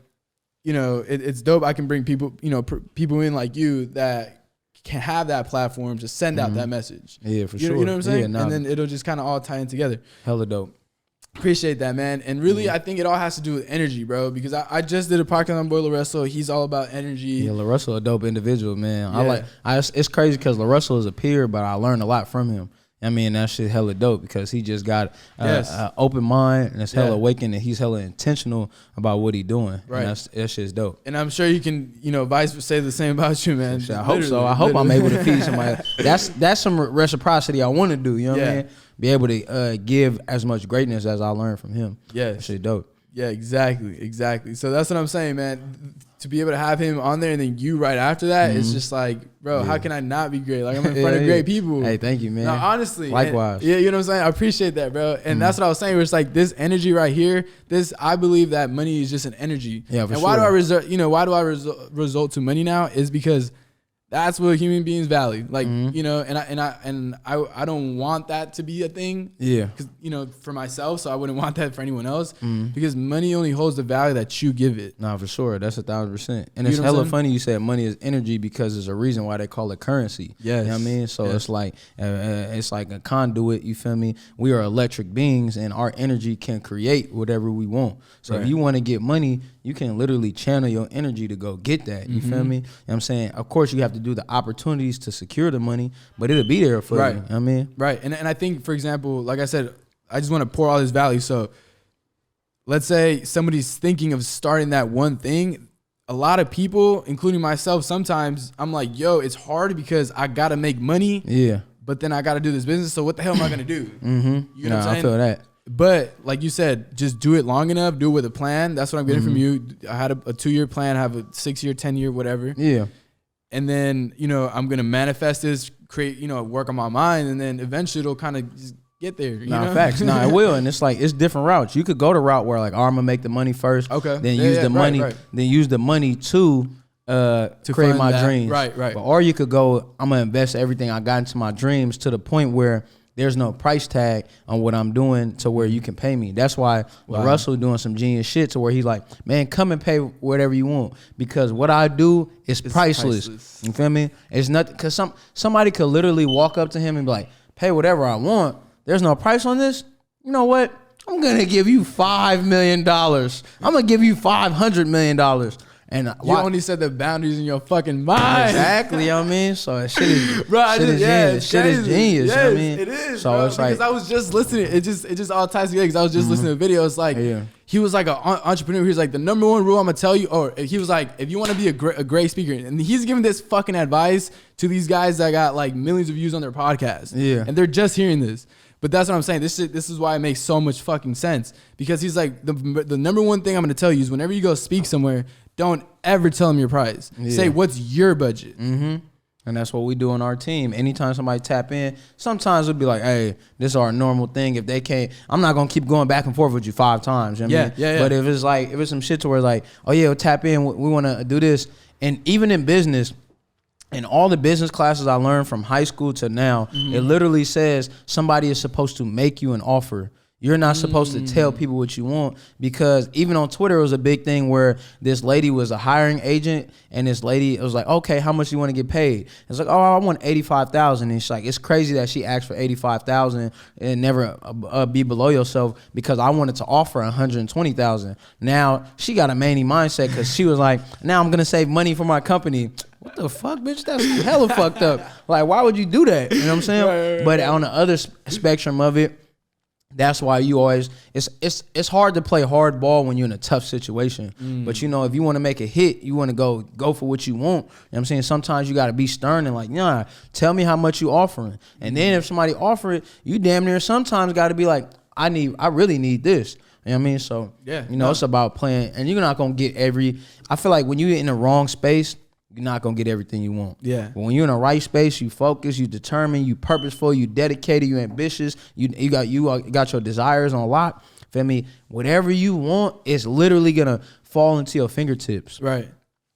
you know, it's dope. I can bring people, you know, people in like you that can have that platform to send out that message. Yeah, for sure. You know what I'm saying? Yeah, and then it'll just kind of all tie in together. Hella dope. Appreciate that, man. And really, I think it all has to do with energy, bro. Because I just did a podcast on Boy LaRussell. He's all about energy. Yeah, LaRussell a dope individual, man. Yeah. It's crazy because LaRussell is a peer, but I learned a lot from him. I mean, that shit hella dope because he just got an open mind and it's hella awakened and he's hella intentional about what he doing. Right. And that shit's dope. And I'm sure you can, Vice say the same about you, man. I hope so. I hope I'm able to feed somebody. That's some reciprocity I want to do. You know what I mean? Be able to give as much greatness as I learned from him. Yeah. That shit dope. Yeah, exactly. So that's what I'm saying, man. To be able to have him on there and then you right after that, it's just like, bro, how can I not be great? Like, I'm in front of great people. Hey, thank you, man. No, honestly. Likewise. Yeah, you know what I'm saying? I appreciate that, bro. And that's what I was saying. Where it's like this energy right here, I believe that money is just an energy. Yeah, for sure. Why do I result to money now is because that's what human beings value. Like, and I don't want that to be a thing. Yeah. Because, for myself, so I wouldn't want that for anyone else. Because money only holds the value that you give it. Nah, for sure. That's 1,000%. And it's hella funny you said money is energy because there's a reason why they call it currency. Yes. You know what I mean? So it's like a conduit, you feel me? We are electric beings and our energy can create whatever we want. So if you want to get money, you can literally channel your energy to go get that. You feel me? You know what I'm saying? Of course, you have to do the opportunities to secure the money, but it'll be there for you. You know what I mean? Right. And I think, for example, like I said, I just want to pour all this value. So let's say somebody's thinking of starting that one thing. A lot of people, including myself, sometimes I'm like, yo, it's hard because I got to make money. Yeah. But then I got to do this business. So what the hell am I going to do? You know what I'm saying? I feel that. But like you said, just do it long enough, do it with a plan. That's what I'm getting from you. I had a 2-year plan, I have a 6-year, 10-year, whatever. Yeah. And then, I'm going to manifest this, create, work on my mind. And then eventually it'll kind of just get there. You know? Facts. It will. And it's like, it's different routes. You could go the route where like, I'm going to make the money first. Okay. Then use the money. Right. Then use the money to create my dreams. Right. But, or you could go, I'm going to invest everything I got into my dreams to the point where there's no price tag on what I'm doing to where you can pay me. That's why Russell doing some genius shit to where he's like, man, come and pay whatever you want. Because what I do is priceless. You feel me? It's nothing, because somebody could literally walk up to him and be like, pay whatever I want. There's no price on this. You know what? I'm going to give you $5 million. I'm going to give you $500 million. And you only set the boundaries in your fucking mind. Exactly, you know what I mean? So that shit is, genius. Shit is genius, yes, you know what I mean? It is, so bro, it's because I was just listening. It just all ties together because I was just listening to videos. Like, he was like an entrepreneur. He was like, the number one rule I'm going to tell you, or he was like, if you want to be a great speaker, and he's giving this fucking advice to these guys that got like millions of views on their podcast. Yeah. And they're just hearing this. But that's what I'm saying. This is why it makes so much fucking sense. Because he's like, the number one thing I'm going to tell you is whenever you go speak somewhere, don't ever tell them your price. Say, what's your budget? And that's what we do on our team. Anytime somebody tap in, sometimes we'll be like, hey, this is our normal thing. If they can't, I'm not going to keep going back and forth with you 5 times. You know what I mean? But if it's some shit to where like, oh yeah, we'll tap in, we want to do this. And even in business, in all the business classes I learned from high school to now, it literally says somebody is supposed to make you an offer. You're not supposed to tell people what you want, because even on Twitter, it was a big thing where this lady was a hiring agent, and this lady, it was like, okay, how much do you want to get paid? It's like, oh, I want $85,000. And she's like, it's crazy that she asked for $85,000 and never be below yourself, because I wanted to offer $120,000. Now she got a manny mindset, because she was like, now I'm gonna save money for my company. What the fuck, bitch? That's hella fucked up. Like, why would you do that? You know what I'm saying? Right. But on the other spectrum of it, that's why you always, it's hard to play hardball when you're in a tough situation. But if you want to make a hit, you want to go for what you want. You know what I'm saying? Sometimes you got to be stern and like, nah, tell me how much you offering. And then if somebody offer it, you damn near sometimes got to be like, I really need this. You know what I mean? So, it's about playing, and you're not going to get I feel like when you're in the wrong space, you're not going to get everything you want. Yeah. But when you're in the right space, you focus, you determined, you purposeful, you dedicated, you ambitious, you got your desires on lock. Feel me? Whatever you want is literally going to fall into your fingertips. Right.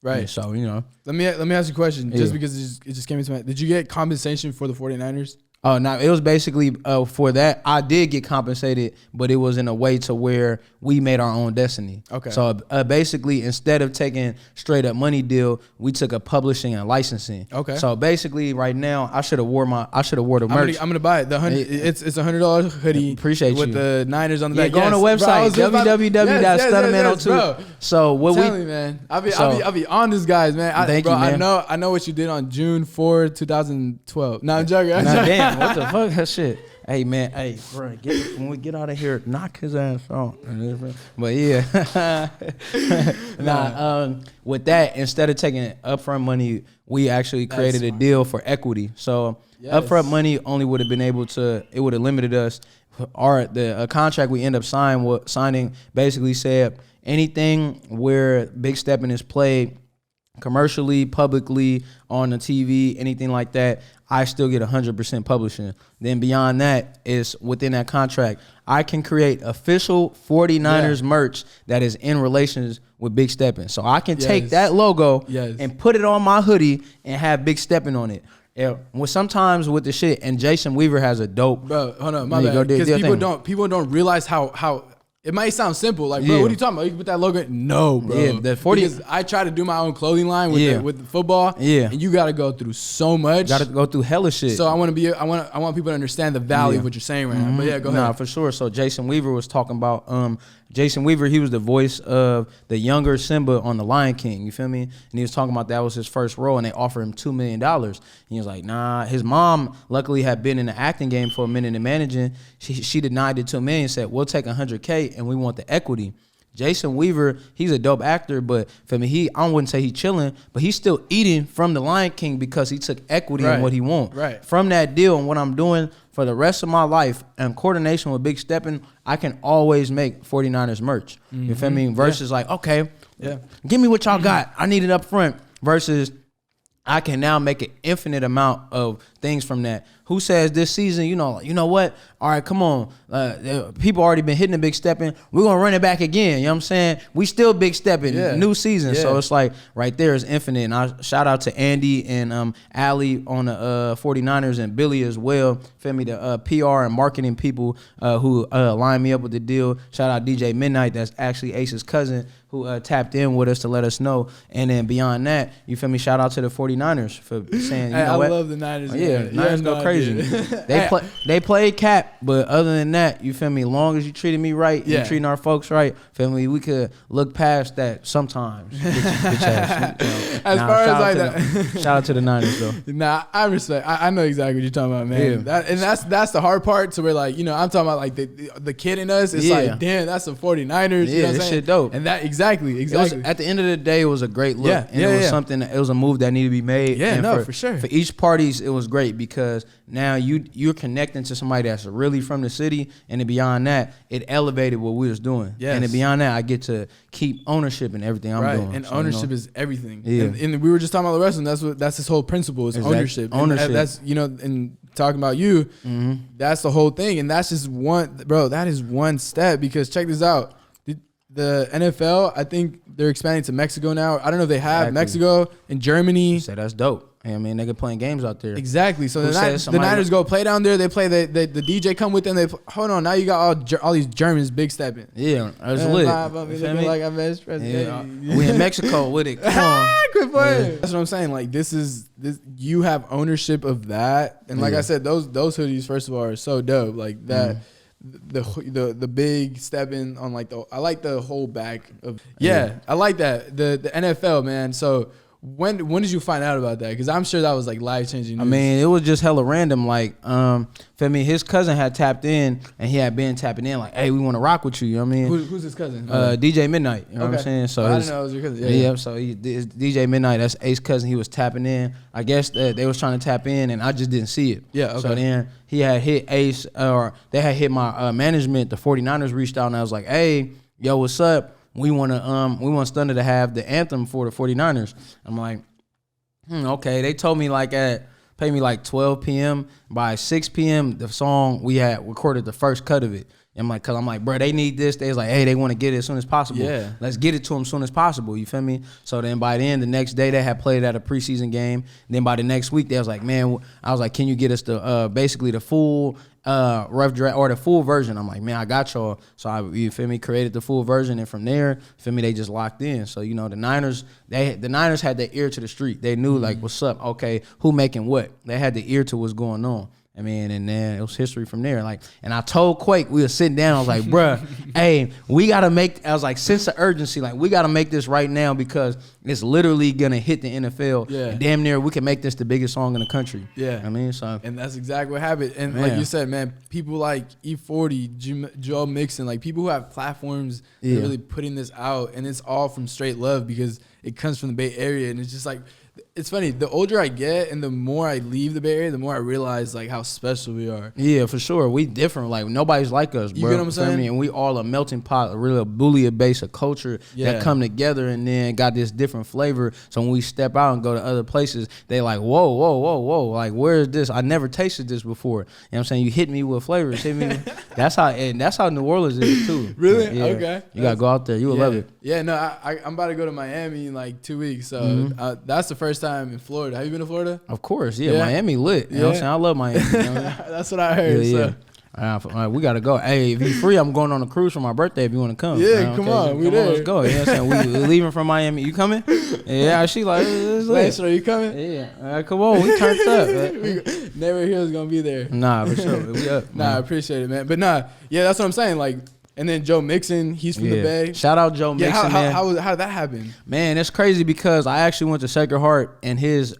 Right. And so, Let me ask you a question, just because it just came into my head. Did you get compensation for the 49ers? Oh, no, it was basically for that. I did get compensated, but it was in a way to where we made our own destiny. Okay. So basically, instead of taking straight up money deal, we took a publishing and licensing. Okay. So basically, right now, I should have wore the merch. I'm gonna buy it. It's $100 hoodie. Appreciate with you. the Niners on the back. Go on the website www.Stunnaman02. So what Tell me, man. I'll be on this, guys, man. Thank you, man. I know what you did on June 4, 2012. No, I'm joking. Damn. What the fuck? That shit. Hey man, hey bro, when we get out of here, knock his ass out. But yeah, with that, instead of taking upfront money, we actually created a deal for equity. So upfront money only would have been able to, it would have limited us. The contract we end up signing basically said anything where Big Steppin is played commercially, publicly, on the TV, anything like that, I still get 100% publishing. Then beyond that is within that contract, I can create official 49ers merch that is in relations with Big Steppin. So I can take that logo and put it on my hoodie and have Big Steppin on it. Yeah, well, sometimes with the shit, and Jason Weaver has a dope. Bro, hold on, my bad. Because people don't realize how. It might sound simple, like, bro, what are you talking about? You can put that logo. No, bro. Yeah, the 40. Because I try to do my own clothing line with the football. Yeah, and you got to go through so much. Got to go through hella shit. So I want people to understand the value of what you're saying right now. But yeah, go ahead. Nah, for sure. So Jason Weaver was talking about Jason Weaver. He was the voice of the younger Simba on The Lion King. You feel me? And he was talking about that was his first role, and they offered him $2 million. And he was like, nah. His mom luckily had been in the acting game for a minute and managing. She denied the $2 million. Said we'll take $100K and we want the equity. Jason Weaver, he's a dope actor, but for me, I wouldn't say he's chilling, but he's still eating from The Lion King because he took equity in what he wants. Right. From that deal and what I'm doing for the rest of my life in coordination with Big Steppin, I can always make 49ers merch. You feel me? Versus like, okay, give me what y'all got. I need it up front. Versus I can now make an infinite amount of things from that. Who says this season, you know what? All right, come on. People already been hitting the Big Steppin. We're going to run it back again. You know what I'm saying? We still Big Steppin. New season. So it's like right there is infinite. And I shout out to Andy and Allie on the 49ers and Billy as well. Feel me? The PR and marketing people who lined me up with the deal. Shout out DJ Midnight. That's actually Ace's cousin who tapped in with us to let us know. And then beyond that, you feel me? Shout out to the 49ers for saying, I love the Niners. Niners go crazy. They played cap, but other than that, you feel me? As long as you treated me right, you treating our folks right, feel me? We could look past that sometimes. Bitch ass, as far as like that, shout out to the Niners though. Nah, I respect. I know exactly what you're talking about, man. Yeah. That's the hard part. So we're like, I'm talking about like the kid in us. It's like, damn, that's the 49ers. Yeah, you know what this shit dope. And that exactly. At the end of the day, it was a great look. And it was something. It was a move that needed to be made. Yeah, and for sure. For each parties, it was great because now you're connecting to somebody that's really from the city, and then beyond that, it elevated what we was doing. Yes. And then beyond that, I get to keep ownership in everything I'm doing. And so, ownership is everything. Yeah. And we were just talking about the wrestling. That's his whole principle is ownership. Ownership. And that's and talking about you, that's the whole thing. And that's just one, bro. That is one step because check this out. The NFL, I think they're expanding to Mexico now. I don't know if they have Mexico and Germany. Say that's dope. I mean, they playing games out there. Exactly. So the Niners go play down there. They play the DJ come with them. Hold on. Now you got all these Germans Big Steppin. Yeah, that's lit. Like I'm best friend. We in Mexico with it. Come on. Quit playing. That's what I'm saying. Like this. You have ownership of that, and like I said, those hoodies first of all are so dope. Like that. The Big Steppin on like I like the whole back of I like that the NFL, man. So when did you find out about that? Because I'm sure that was like life changing news. I mean, it was just hella random. Like, feel me? His cousin had tapped in, and he had been tapping in. Like, hey, we want to rock with you. You know what I mean? Who's his cousin? DJ Midnight. You know what I'm saying? So I didn't know it was your cousin. Yeah. So DJ Midnight. That's Ace's cousin. He was tapping in. I guess they was trying to tap in, and I just didn't see it. Yeah. Okay. So then he had hit Ace, or they had hit my management. The 49ers reached out, and I was like, hey, yo, what's up? We want Stunna to have the anthem for the 49ers. I'm like, okay. They told me pay me like 12 p.m. By 6 p.m. the song, we had recorded the first cut of it. I'm like, bro, they need this. They was like, hey, they want to get it as soon as possible. Yeah. Let's get it to them as soon as possible. You feel me? So then by then, the next day, they had played at a preseason game. Then by the next week, they was like, man, I was like, can you get us basically the full rough draft or the full version? I'm like, man, I got y'all. So you feel me? Created the full version, and from there, feel me? They just locked in. So the Niners, the Niners had their ear to the street. They knew like, what's up? Okay, who making what? They had the ear to what's going on. I mean, and then it was history from there. Like, and I told Quake, we were sitting down. I was like, bruh, hey, we got to make, I was like, sense of urgency. Like, we got to make this right now because it's literally going to hit the NFL. Yeah. And damn near, we can make this the biggest song in the country. Yeah. I mean, so. And that's exactly what happened. And like you said, man, people like E40, Joe Mixon, like people who have platforms, they're really putting this out. And it's all from straight love because it comes from the Bay Area. And it's just like, it's funny. The older I get and the more I leave the Bay Area, the more I realize like how special we are. Yeah, for sure. We different. Like nobody's like us, bro. You get what I'm saying? I mean, and we all a melting pot, a really Boolean base of culture that come together and then got this different flavor. So when we step out and go to other places, they like, whoa, whoa, whoa, whoa. Like, where is this? I never tasted this before. You know what I'm saying? You hit me with flavors. Hit me. That's how New Orleans is too. Really? Yeah. Okay. You gotta go out there. You will love it. Yeah. No, I'm about to go to Miami in like 2 weeks. So that's the first time in Florida. Have you been to Florida? Of course, yeah. Miami lit. You know what I'm saying? I love Miami. You know what I mean? That's what I heard. So. We gotta go. Hey, if you're free, I'm going on a cruise for my birthday. If you want to come, yeah, come on, we there. Let's go. You know what I'm saying? We leaving from Miami. You coming? Yeah, she like. Wait, so are you coming? Yeah, come on. We turned up. Never here is gonna be there. Nah, for sure. We up. Nah, I appreciate it, man. But nah, yeah, that's what I'm saying. Like. And then Joe Mixon, he's from the Bay. Shout out Joe Mixon, man. How did that happen? Man, it's crazy because I actually went to Sacred Heart and his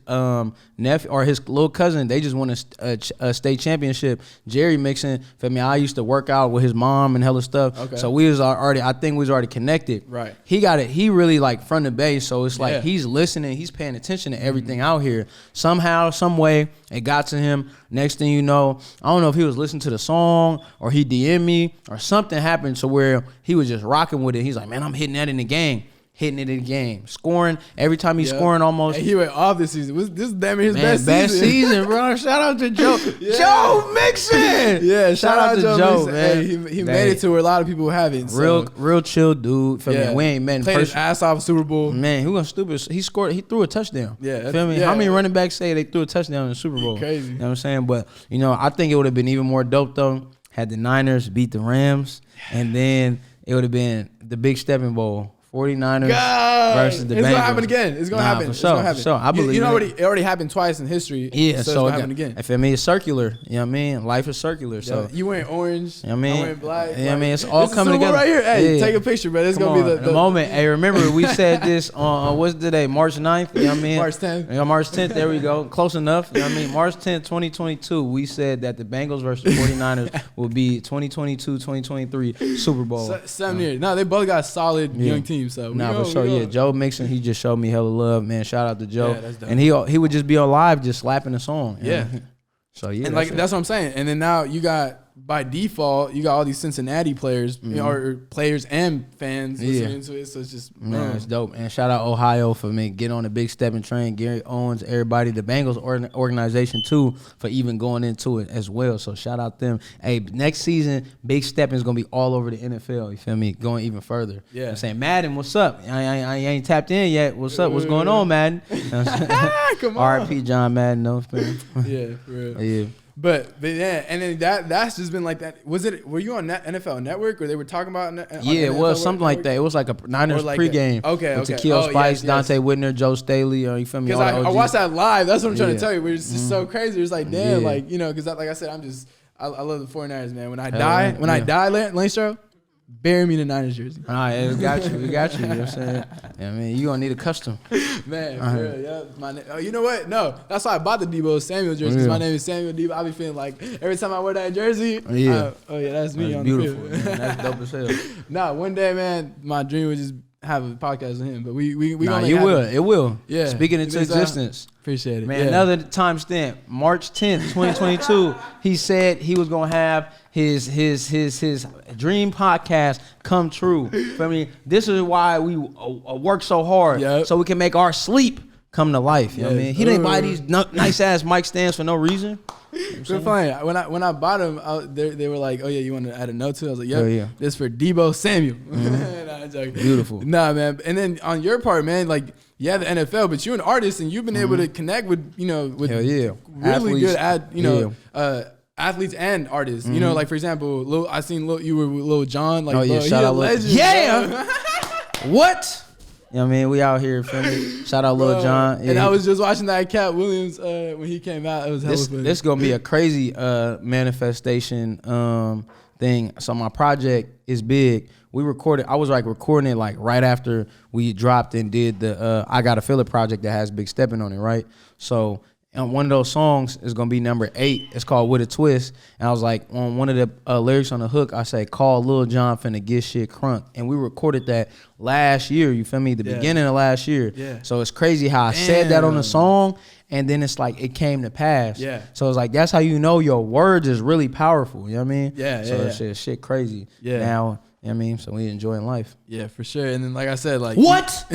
nephew or his little cousin, they just won a state championship. Jerry Mixon, feel me? I used to work out with his mom and hella stuff. Okay. So we was already, I think we was already connected. Right. He got it. He really like from the Bay, so it's like he's listening, he's paying attention to everything out here. Somehow, some way, it got to him. Next thing you know, I don't know if he was listening to the song or he DM'd me or something happened to where he was just rocking with it. He's like, man, I'm hitting that in the game. Hitting it in the game. Scoring. Every time he's scoring almost. And he went off this season. This is damn near his best season. Bro. Shout out to Joe. Joe Mixon. Yeah, shout out to Joe, man. Hey, he made it to where a lot of people haven't. Real chill dude. Feel me? We ain't met in person. Played his ass off Super Bowl. Man, who was stupid? He scored. He threw a touchdown. Yeah. Feel me? How many running backs say they threw a touchdown in the Super Bowl? Crazy. You know what I'm saying? But, I think it would have been even more dope, though, had the Niners beat the Rams, and then it would have been the big Steppin Bowl. 49ers versus the Bengals. It's going to happen again. It's going to happen. For sure. For sure. I believe it already happened twice in history. Yeah, so it's going to happen again. If it's circular, you know what I mean? Life is circular. So you wearing orange, you know what I mean? I'm wearing black. You know what I mean? It's all coming together. Right here. Hey, take a picture, bro. It's going to be the moment. Hey, remember we said this on, what's today? March 9th? You know what I mean? March 10th. Yeah, March 10th. There we go. Close enough. You know what I mean? March 10th, 2022, we said that the Bengals versus 49ers will be 2022-2023 Super Bowl. 7 years. No, they both got solid young teams. So for sure. Yeah, Joe Mixon, he just showed me hella love, man. Shout out to Joe. Yeah, that's dope. And he would just be on live just slapping the song. Yeah. So yeah. And that's what I'm saying. And then now you got, by default, you got all these Cincinnati players, or players and fans listening to it. So it's just, man, it's dope. And shout out Ohio for me getting on the big Steppin train. Gary Owens, everybody, the Bengals organization too, for even going into it as well. So shout out them. Hey, next season, Big Steppin's gonna be all over the NFL. You feel me? Going even further. Yeah. I'm saying, Madden, what's up? I ain't tapped in yet. What's up? What's going on, Madden? Come on. RP John Madden, no. Yeah, for real. Yeah. But yeah, and then that's just been like that. Were you on NFL Network or they were talking about? Yeah, it was something like that. It was like a Niners pregame. Okay. With Takeo Spice, Dante Whitner, Joe Staley. You feel me? Because I watched that live. That's what I'm trying to tell you. It's just so crazy. It's like damn, because like I said, I love the 49ers, man. When I die, Lane Stroh, bury me in the Niners jersey. All right, we got you. You know what I'm saying? Yeah, I mean, you gonna need a custom. Man, for real, yeah. You know what? No, that's why I bought the Debo Samuel jersey, because my name is Samuel Debo. I be feeling like every time I wear that jersey, that's me on beautiful, the field. Man. That's dope as hell. Nah, one day, man, my dream was just have a podcast with him, but we it will. Yeah. Speaking into existence. Appreciate it. Man, another timestamp, March 10th, 2022, he said he was going to have his dream podcast come true. I mean, this is why we work so hard, so we can make our sleep come to life. You know what I mean? He didn't buy these nice ass mic stands for no reason. It's funny. When I bought them, they were like, "Oh yeah, you want to add a note to it?" I was like, "Yeah, this for Debo Samuel." Beautiful. Nah, man. And then on your part, man, like the NFL, but you're an artist and you've been able to connect with really athletes, good athletes and artists. You know, like for example, I seen you were with Lil Jon. Like, shout out legend. Yeah. What? know what I mean? We out here, feel me? Shout out Lil Jon. Yeah. And I was just watching that Cat Williams when he came out. It was hella funny. This gonna be a crazy manifestation thing. So my project is big. I was like recording it like right after we dropped and did the I Gotta Feel It project that has Big Steppin on it, right? So and one of those songs is gonna be number 8. It's called With a Twist. And I was like, on one of the lyrics on the hook, I say, call Lil Jon finna get shit crunk. And we recorded that last year, you feel me? The beginning of last year. Yeah. So it's crazy how I said that on the song, and then it's like it came to pass. Yeah. So it's like that's how you know your words is really powerful. You know what I mean? Yeah. So it's shit crazy. Yeah. Now, you know what I mean? So we enjoying life. Yeah, for sure. And then like I said, like what?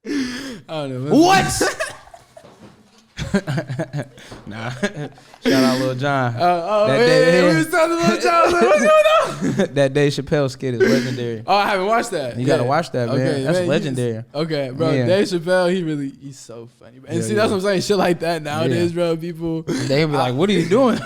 I don't know. What? Nah. Shout out Lil Jon. We was talking to Lil Jon. Like, what's going on? That Dave Chappelle skit is legendary. Oh, I haven't watched that. You gotta watch that, man. Okay, That's legendary. Okay, bro. Yeah. Dave Chappelle, he's so funny. Bro. And see, that's what I'm saying. Shit like that nowadays, bro. People they be like, "What are you doing?"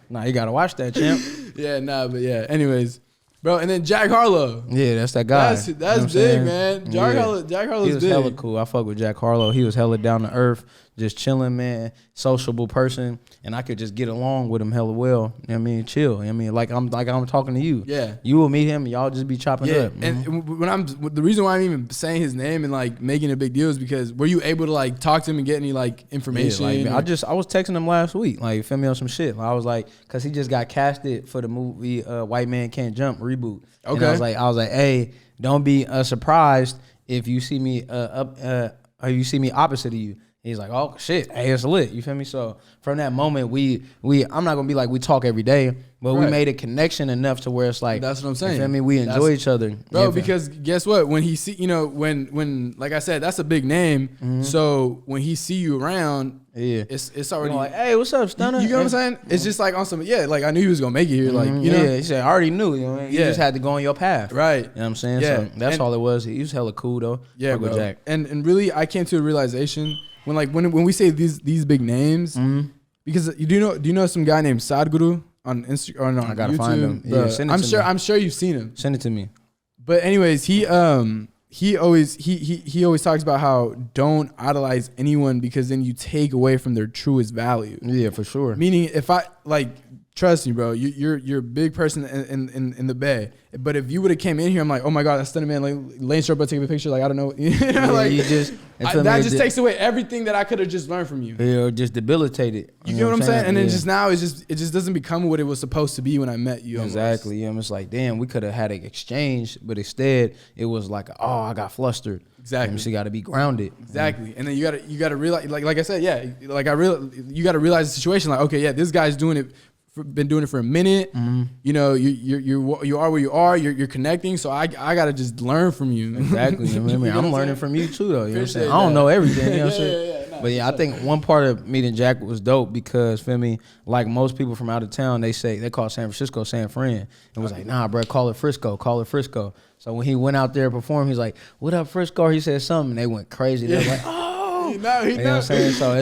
Nah, you gotta watch that, champ. Yeah, but yeah. Anyways. Bro, and then Jack Harlow. Yeah, that's that guy. That's big, saying? Man. Jack Harlow's big. He was hella cool. I fuck with Jack Harlow. He was hella down to earth, just chilling, man. Sociable person, and I could just get along with him hella well. You know what I mean? Chill. You know what I mean? Like I'm talking to you. Yeah. You will meet him, and y'all just be chopping up. And the reason why I'm even saying his name and like making a big deal is because were you able to like talk to him and get any like information? Yeah, like, I was texting him last week, like feel me on some shit. I was like, cause he just got casted for the movie White Man Can't Jump reboot. Okay. And I was like, hey, don't be surprised if you see me or you see me opposite of you. He's like, oh shit, hey, it's lit. You feel me? So from that moment, I'm not gonna be like we talk every day, but we made a connection enough to where it's like that's what I'm saying. You feel me? We enjoy each other, bro. Because guess what? When he see, when like I said, that's a big name. Mm-hmm. So when he see you around, it's already like, hey, what's up, Stunner? You know what I'm saying? It's just like on some, like I knew he was gonna make it here, like you know. Yeah, he said I already knew. You know, you just had to go on your path, right? You know what I'm saying? Yeah, so that's all it was. He was hella cool though. Yeah, bro. Jack. And really, I came to a realization. When we say these big names, because do you know some guy named Sadhguru on Instagram or no? I gotta YouTube? find him. Yeah, send it to me. I'm sure you've seen him. Send it to me. But anyways, he always talks about how don't idolize anyone because then you take away from their truest value. Yeah, for sure. Meaning, if I like. Trust me, bro. You're a big person in the Bay. But if you would have came in here, I'm like, oh my God, that's Stunnaman. Like Lane Sharp, taking a picture. Like I don't know, like you just that just takes away everything that I could have just learned from you. Yeah, just debilitated. You get what I'm saying? And then just now, it just doesn't become what it was supposed to be when I met you. Exactly. Yeah, it's like, damn, we could have had an exchange, but instead it was like, oh, I got flustered. Exactly. So you got to be grounded. Exactly. And then you gotta realize, like I said, you gotta realize the situation. Like, okay, yeah, this guy's doing it. Been doing it for a minute. Mm-hmm. You know, you are where you are. You're connecting. So I gotta just learn from you. Exactly. You know what I mean? I'm learning from you too, though. You know what I'm saying? I don't know everything. You know what I'm saying? But yeah, I think one part of meeting Jack was dope because, feel me, like most people from out of town, they call San Francisco San Fran. And was like, nah, bro, call it Frisco. So when he went out there to perform, he's like, what up, Frisco? He said something. And they went crazy. They were like, oh. He know. You know what I'm saying? So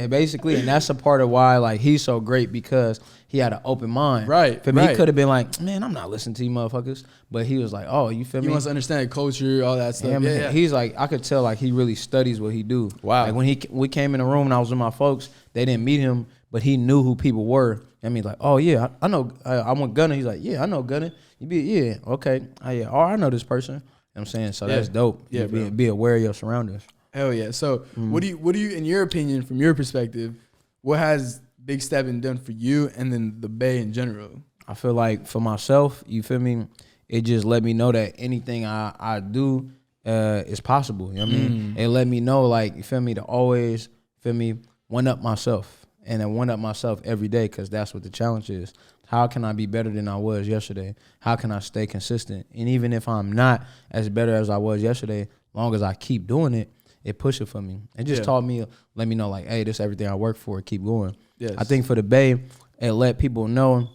basically, and that's a part of why like he's so great because he had an open mind. Right. For me, he could have been like, man, I'm not listening to you motherfuckers. But he was like, oh, you feel me? He wants to understand culture, all that stuff. Yeah. He's like, I could tell like he really studies what he do. Wow. Like when we came in the room and I was with my folks, they didn't meet him, but he knew who people were. I mean, like, oh yeah, I know. I want Gunner. He's like, yeah, I know Gunner. Okay. Oh, I know this person. I'm saying, so that's dope. Yeah, be aware of your surroundings. Hell yeah. So what do you, in your opinion, from your perspective, what has Big Steppin done for you and then the Bay in general? I feel like for myself, you feel me? It just let me know that anything I do is possible. You know what I mean? It let me know, like, you feel me, to always, feel me, one up myself. And then one up myself every day because that's what the challenge is. How can I be better than I was yesterday? How can I stay consistent? And even if I'm not as better as I was yesterday, long as I keep doing it, it pushes for me. It just taught me, let me know, like, hey, this is everything I work for. Keep going. Yes. I think for the Bay, it let people know,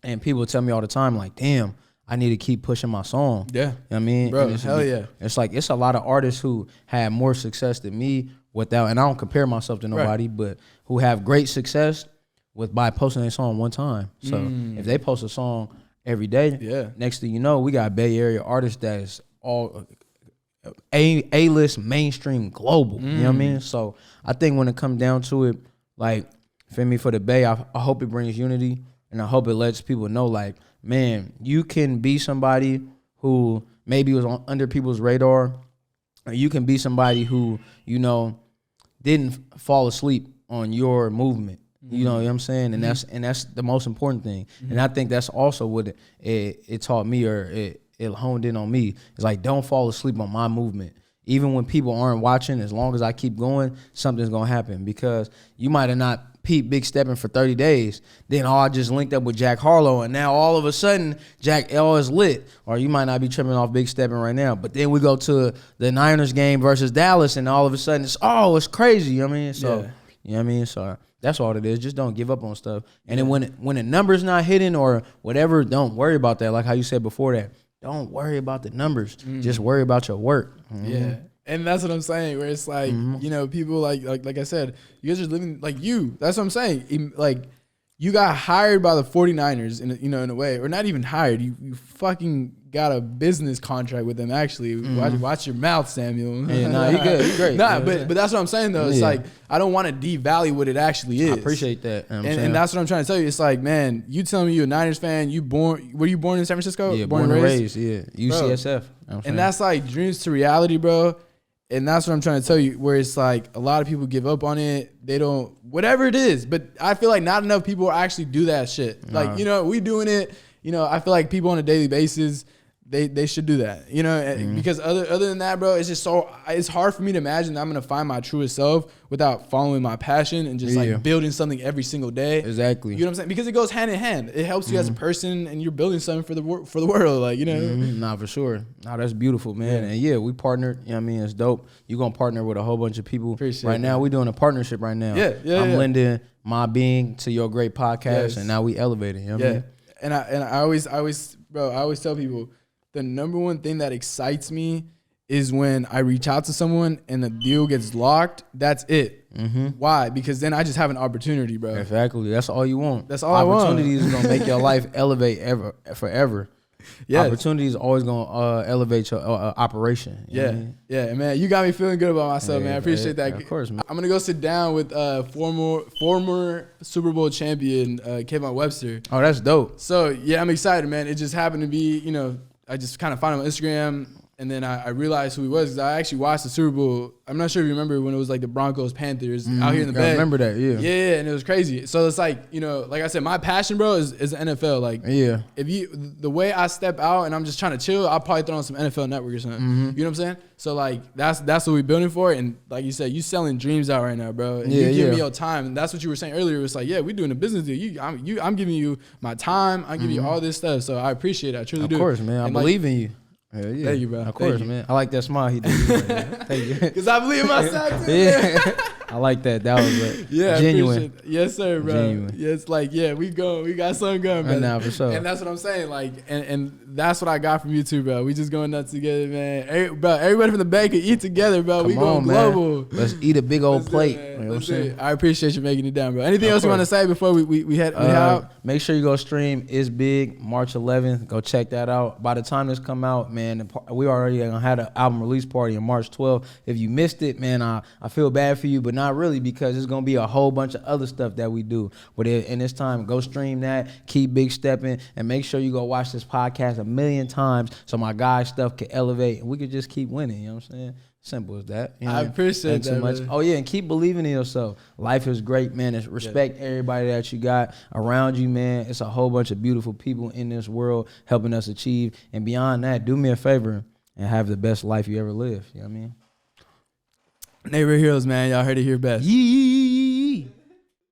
and people tell me all the time, like, damn, I need to keep pushing my song. Yeah. You know what I mean? Bro, hell yeah. It's like, it's a lot of artists who had more success than me without, and I don't compare myself to nobody, but who have great success, by posting a song one time. So if they post a song every day, next thing you know, we got Bay Area artists that's all A-list, mainstream, global. You know what I mean? So I think when it comes down to it, like, feel me, for the Bay, I hope it brings unity, and I hope it lets people know, like, man, you can be somebody who maybe was under people's radar, or you can be somebody who, you know, didn't fall asleep on your movement. You know what I'm saying? And that's the most important thing. And I think that's also what it taught me, or it honed in on me. It's like, don't fall asleep on my movement. Even when people aren't watching, as long as I keep going, something's gonna happen. Because you might have not peeped Big Steppin for 30 days. Then I just linked up with Jack Harlow, and now all of a sudden Jack L is lit. Or you might not be tripping off Big Steppin right now. But then we go to the Niners game versus Dallas, and all of a sudden it's crazy. You know what I mean? So you know what I mean? So that's all it is. Just don't give up on stuff. And then when the number's not hitting or whatever, don't worry about that. Like how you said before that. Don't worry about the numbers. Just worry about your work. Yeah. And that's what I'm saying, where it's like, you know, people like I said, you guys are living like you. That's what I'm saying. Like, you got hired by the 49ers in a way, or not even hired. You fucking got a business contract with them, actually. Watch your mouth, Samuel. Yeah, nah, you good. You great. Nah, but that's what I'm saying, though. It's like, I don't want to devalue what it actually is. I appreciate that. And that's what I'm trying to tell you. It's like, man, you telling me you're a Niners fan, were you born in San Francisco? Yeah, born and raised, yeah. UCSF. And that's like dreams to reality, bro. And that's what I'm trying to tell you, where it's like a lot of people give up on it. They don't, whatever it is. But I feel like not enough people actually do that shit. Like, you know, we doing it. You know, I feel like people on a daily basis, they should do that. You know, because other than that, bro, it's just it's hard for me to imagine that I'm going to find my truest self without following my passion and just like building something every single day. Exactly. You know what I'm saying? Because it goes hand in hand. It helps you as a person, and you're building something for the world. Like, you know. Nah, for sure. Nah, that's beautiful, man. And yeah, we partnered. You know what I mean? It's dope. You're going to partner with a whole bunch of people. Appreciate it. Now, we're doing a partnership right now. I'm lending my being to your great podcast, and now we elevating. You know what I mean? And I always tell people, the number one thing that excites me is when I reach out to someone and the deal gets locked. That's it. Why? Because then I just have an opportunity, bro. Exactly. That's all you want. That's all I want. Opportunities is going to make your life elevate forever. Yes. Opportunity is always going to elevate your operation. You know what I mean? Yeah, man. You got me feeling good about myself, man. I appreciate that. Of course, man. I'm going to go sit down with former Super Bowl champion Kevon Webster. Oh, that's dope. So, yeah, I'm excited, man. It just happened to be, you know, I just kind of found him on Instagram, and then I realized who he was, because I actually watched the Super Bowl. I'm not sure if you remember when it was like the Broncos-Panthers out here in the Bay. I remember that, yeah. Yeah, and it was crazy. So it's like, you know, like I said, my passion, bro, is the NFL. Like, if the way I step out and I'm just trying to chill, I'll probably throw on some NFL Network or something. You know what I'm saying? So like, that's what we're building for. And like you said, you selling dreams out right now, bro. And you give me your time. And that's what you were saying earlier. It's like, yeah, we're doing a business deal. I'm giving you my time. I'm giving you all this stuff. So I appreciate it. I truly do. Of course, man. I believe in you. Yeah. Thank you, bro. Of course, man. I like that smile he did. Thank you. Because I believe in myself, too. Yeah. I like that. That was genuine. Yes, sir, bro. Genuine. Yeah, it's like, yeah, we got something going, man. Nah, for sure. And that's what I'm saying. Like, and that's what I got from you, too, bro. We just going nuts together, man. Everybody from the Bay can eat together, bro. We going global. Man. Let's eat a big old plate. You know what I'm saying? I appreciate you making it down, bro. Anything else you want to say before we head out? Make sure you go stream Is Big, March 11th. Go check that out. By the time this come out, man, we already gonna have an album release party on March 12th. If you missed it, man, I feel bad for you, but not really, because it's gonna be a whole bunch of other stuff that we do. But in this time, go stream that, keep Big Steppin', and make sure you go watch this podcast 1,000,000 times so my guys' stuff can elevate and we could just keep winning. You know what I'm saying? Simple as that. You know? I appreciate that. Much. Oh yeah, and keep believing in yourself. Life is great, man. It's respect everybody that you got around you, man. It's a whole bunch of beautiful people in this world helping us achieve. And beyond that, do me a favor and have the best life you ever lived. You know what I mean? Neighborhood Heroes, man. Y'all heard it here best. Yee.